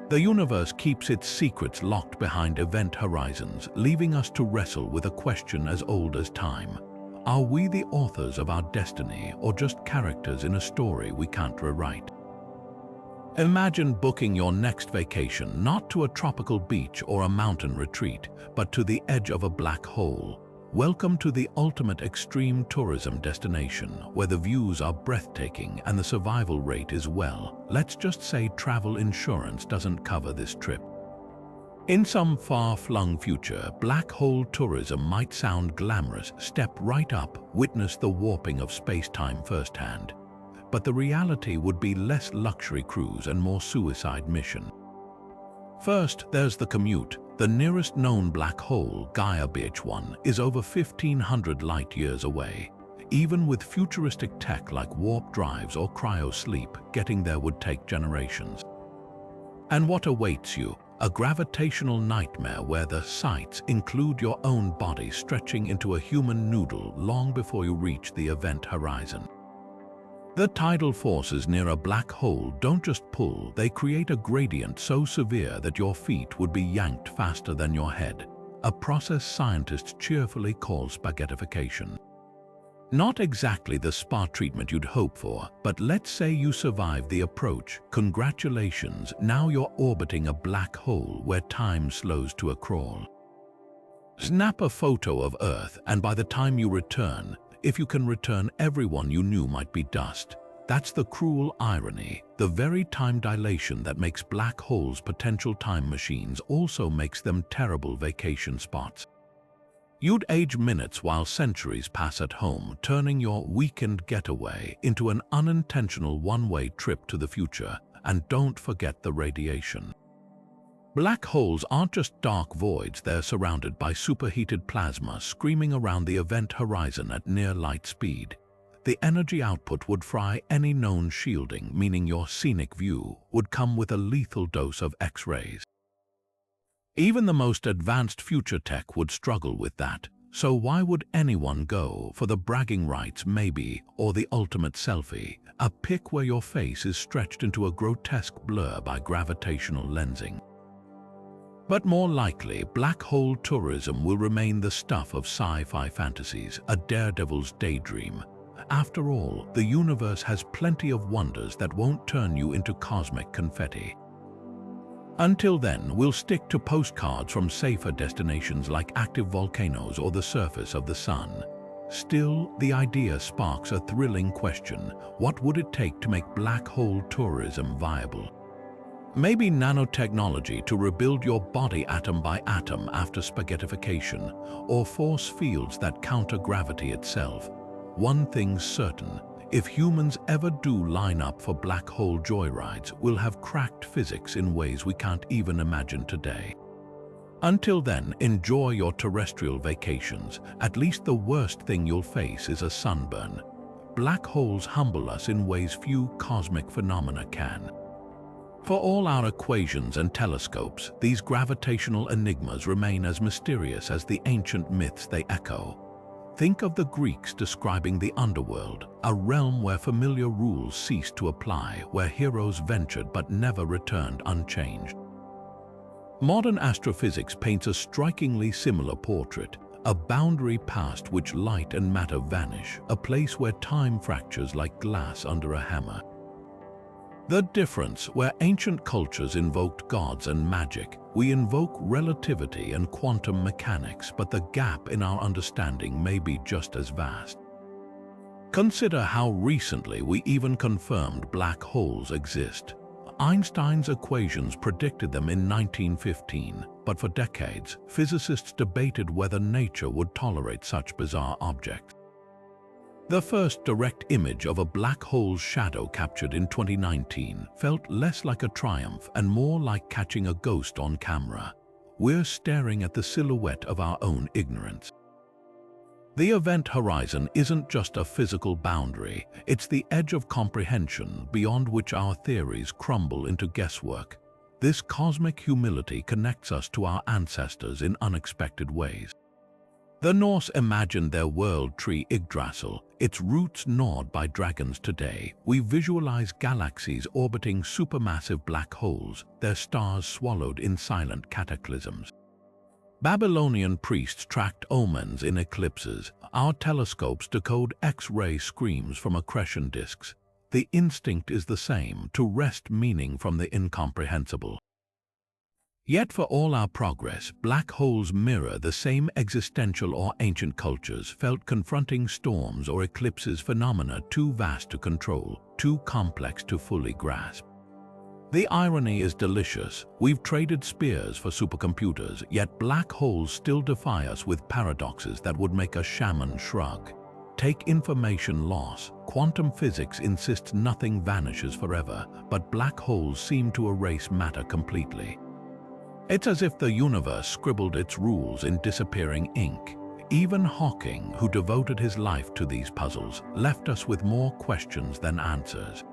The universe keeps its secrets locked behind event horizons, leaving us to wrestle with a question as old as time. Are we the authors of our destiny, or just characters in a story we can't rewrite? Imagine booking your next vacation not to a tropical beach or a mountain retreat, but to the edge of a black hole. Welcome to the ultimate extreme tourism destination, where the views are breathtaking and the survival rate is, well, let's just say travel insurance doesn't cover this trip. In some far-flung future, black hole tourism might sound glamorous. Step right up, witness the warping of space-time firsthand. But the reality would be less luxury cruise and more suicide mission. First, there's the commute. The nearest known black hole, Gaia BH1, is over 1,500 light-years away. even with futuristic tech like warp drives or cryosleep, getting there would take generations. And what awaits you? A gravitational nightmare where the sights include your own body stretching into a human noodle long before you reach the event horizon. The tidal forces near a black hole don't just pull, they create a gradient so severe that your feet would be yanked faster than your head, a process scientists cheerfully call spaghettification. Not exactly the spa treatment you'd hope for, but let's say you survive the approach. Congratulations, now you're orbiting a black hole where time slows to a crawl. Snap a photo of Earth, and by the time you return, if you can return, everyone you knew might be dust. That's the cruel irony. The very time dilation that makes black holes potential time machines also makes them terrible vacation spots. You'd age minutes while centuries pass at home, turning your weekend getaway into an unintentional one-way trip to the future. And don't forget the radiation. Black holes aren't just dark voids, they're surrounded by superheated plasma screaming around the event horizon at near light speed. The energy output would fry any known shielding, meaning your scenic view would come with a lethal dose of X-rays. Even the most advanced future tech would struggle with that, so why would anyone go for the bragging rights maybe, or the ultimate selfie, a pic where your face is stretched into a grotesque blur by gravitational lensing? But more likely, black hole tourism will remain the stuff of sci-fi fantasies, a daredevil's daydream. After all, the universe has plenty of wonders that won't turn you into cosmic confetti. Until then, we'll stick to postcards from safer destinations like active volcanoes or the surface of the sun. Still, the idea sparks a thrilling question. What would it take to make black hole tourism viable? Maybe nanotechnology to rebuild your body atom by atom after spaghettification, or force fields that counter gravity itself. One thing's certain, if humans ever do line up for black hole joyrides, we'll have cracked physics in ways we can't even imagine today. Until then, enjoy your terrestrial vacations. At least the worst thing you'll face is a sunburn. Black holes humble us in ways few cosmic phenomena can. For all our equations and telescopes, these gravitational enigmas remain as mysterious as the ancient myths they echo. Think of the Greeks describing the underworld, a realm where familiar rules ceased to apply, where heroes ventured but never returned unchanged. Modern astrophysics paints a strikingly similar portrait, a boundary past which light and matter vanish, a place where time fractures like glass under a hammer. The difference, where ancient cultures invoked gods and magic, we invoke relativity and quantum mechanics, but the gap in our understanding may be just as vast. Consider how recently we even confirmed black holes exist. Einstein's equations predicted them in 1915, but for decades, physicists debated whether nature would tolerate such bizarre objects. The first direct image of a black hole's shadow captured in 2019 felt less like a triumph and more like catching a ghost on camera. We're staring at the silhouette of our own ignorance. The event horizon isn't just a physical boundary, it's the edge of comprehension beyond which our theories crumble into guesswork. This cosmic humility connects us to our ancestors in unexpected ways. The Norse imagined their world tree Yggdrasil, its roots gnawed by dragons. Today, we visualize galaxies orbiting supermassive black holes, their stars swallowed in silent cataclysms. Babylonian priests tracked omens in eclipses. Our telescopes decode X-ray screams from accretion disks. The instinct is the same, to wrest meaning from the incomprehensible. Yet for all our progress, black holes mirror the same existential or ancient cultures felt confronting storms or eclipses, phenomena too vast to control, too complex to fully grasp. The irony is delicious. We've traded spears for supercomputers, yet black holes still defy us with paradoxes that would make a shaman shrug. Take information loss. Quantum physics insists nothing vanishes forever, but black holes seem to erase matter completely. It's as if the universe scribbled its rules in disappearing ink. Even Hawking, who devoted his life to these puzzles, left us with more questions than answers.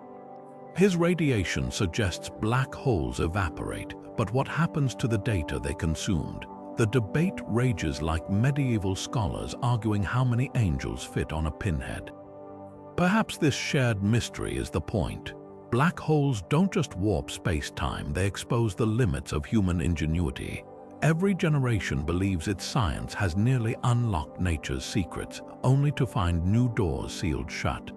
His radiation suggests black holes evaporate, but what happens to the data they consumed? The debate rages like medieval scholars arguing how many angels fit on a pinhead. Perhaps this shared mystery is the point. Black holes don't just warp space-time, they expose the limits of human ingenuity. Every generation believes its science has nearly unlocked nature's secrets, only to find new doors sealed shut.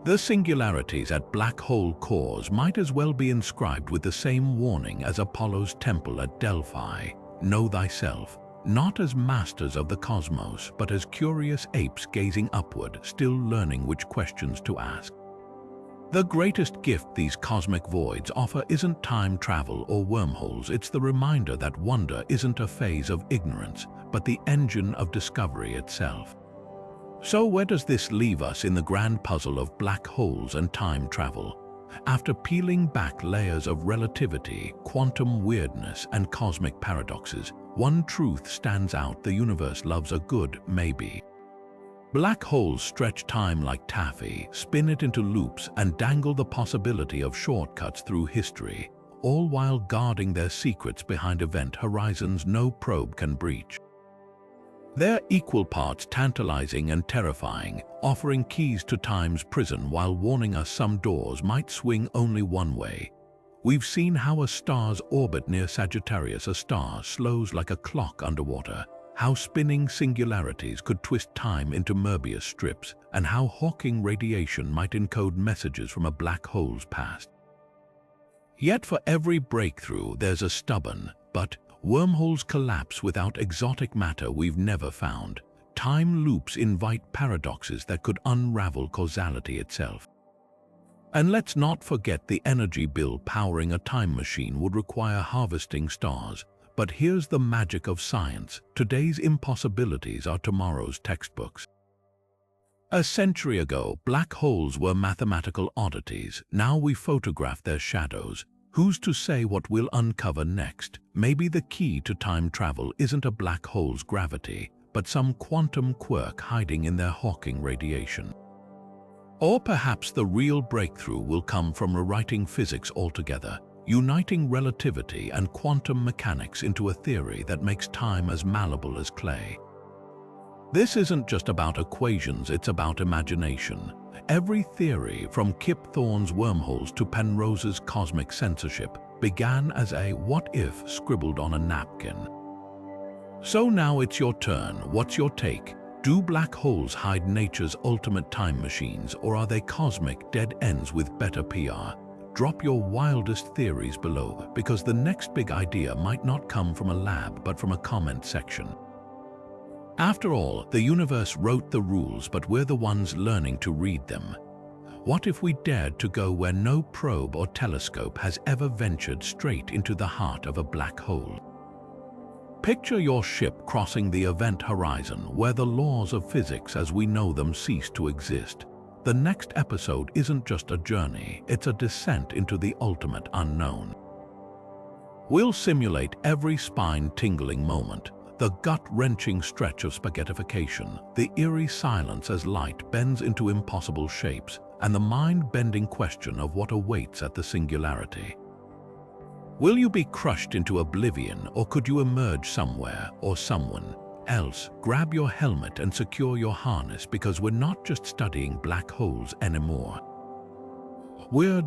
The singularities at black hole cores might as well be inscribed with the same warning as Apollo's temple at Delphi. Know thyself, not as masters of the cosmos, but as curious apes gazing upward, still learning which questions to ask. The greatest gift these cosmic voids offer isn't time travel or wormholes, it's the reminder that wonder isn't a phase of ignorance, but the engine of discovery itself. So where does this leave us in the grand puzzle of black holes and time travel? After peeling back layers of relativity, quantum weirdness, and cosmic paradoxes, one truth stands out: the universe loves a good maybe. Black holes stretch time like taffy, spin it into loops, and dangle the possibility of shortcuts through history, all while guarding their secrets behind event horizons no probe can breach. They're equal parts tantalizing and terrifying, offering keys to time's prison while warning us some doors might swing only one way. We've seen how a star's orbit near Sagittarius, a star, slows like a clock underwater, how spinning singularities could twist time into Möbius strips, and how Hawking radiation might encode messages from a black hole's past. Yet for every breakthrough, there's a stubborn but wormholes collapse without exotic matter we've never found. Time loops invite paradoxes that could unravel causality itself. And let's not forget the energy bill powering a time machine would require harvesting stars. But here's the magic of science. Today's impossibilities are tomorrow's textbooks. A century ago, black holes were mathematical oddities. Now we photograph their shadows. Who's to say what we'll uncover next? Maybe the key to time travel isn't a black hole's gravity, but some quantum quirk hiding in their Hawking radiation. Or perhaps the real breakthrough will come from rewriting physics altogether, uniting relativity and quantum mechanics into a theory that makes time as malleable as clay. This isn't just about equations, it's about imagination. Every theory, from Kip Thorne's wormholes to Penrose's cosmic censorship, began as a what-if scribbled on a napkin. So now it's your turn. What's your take? Do black holes hide nature's ultimate time machines, or are they cosmic dead ends with better PR? Drop your wildest theories below, because the next big idea might not come from a lab but from a comment section. After all, the universe wrote the rules, but we're the ones learning to read them. What if we dared to go where no probe or telescope has ever ventured, straight into the heart of a black hole? Picture your ship crossing the event horizon, where the laws of physics as we know them cease to exist. The next episode isn't just a journey, it's a descent into the ultimate unknown. We'll simulate every spine-tingling moment, the gut-wrenching stretch of spaghettification, the eerie silence as light bends into impossible shapes, and the mind-bending question of what awaits at the singularity. Will you be crushed into oblivion, or could you emerge somewhere or someone else? Grab your helmet and secure your harness, because we're not just studying black holes anymore. We're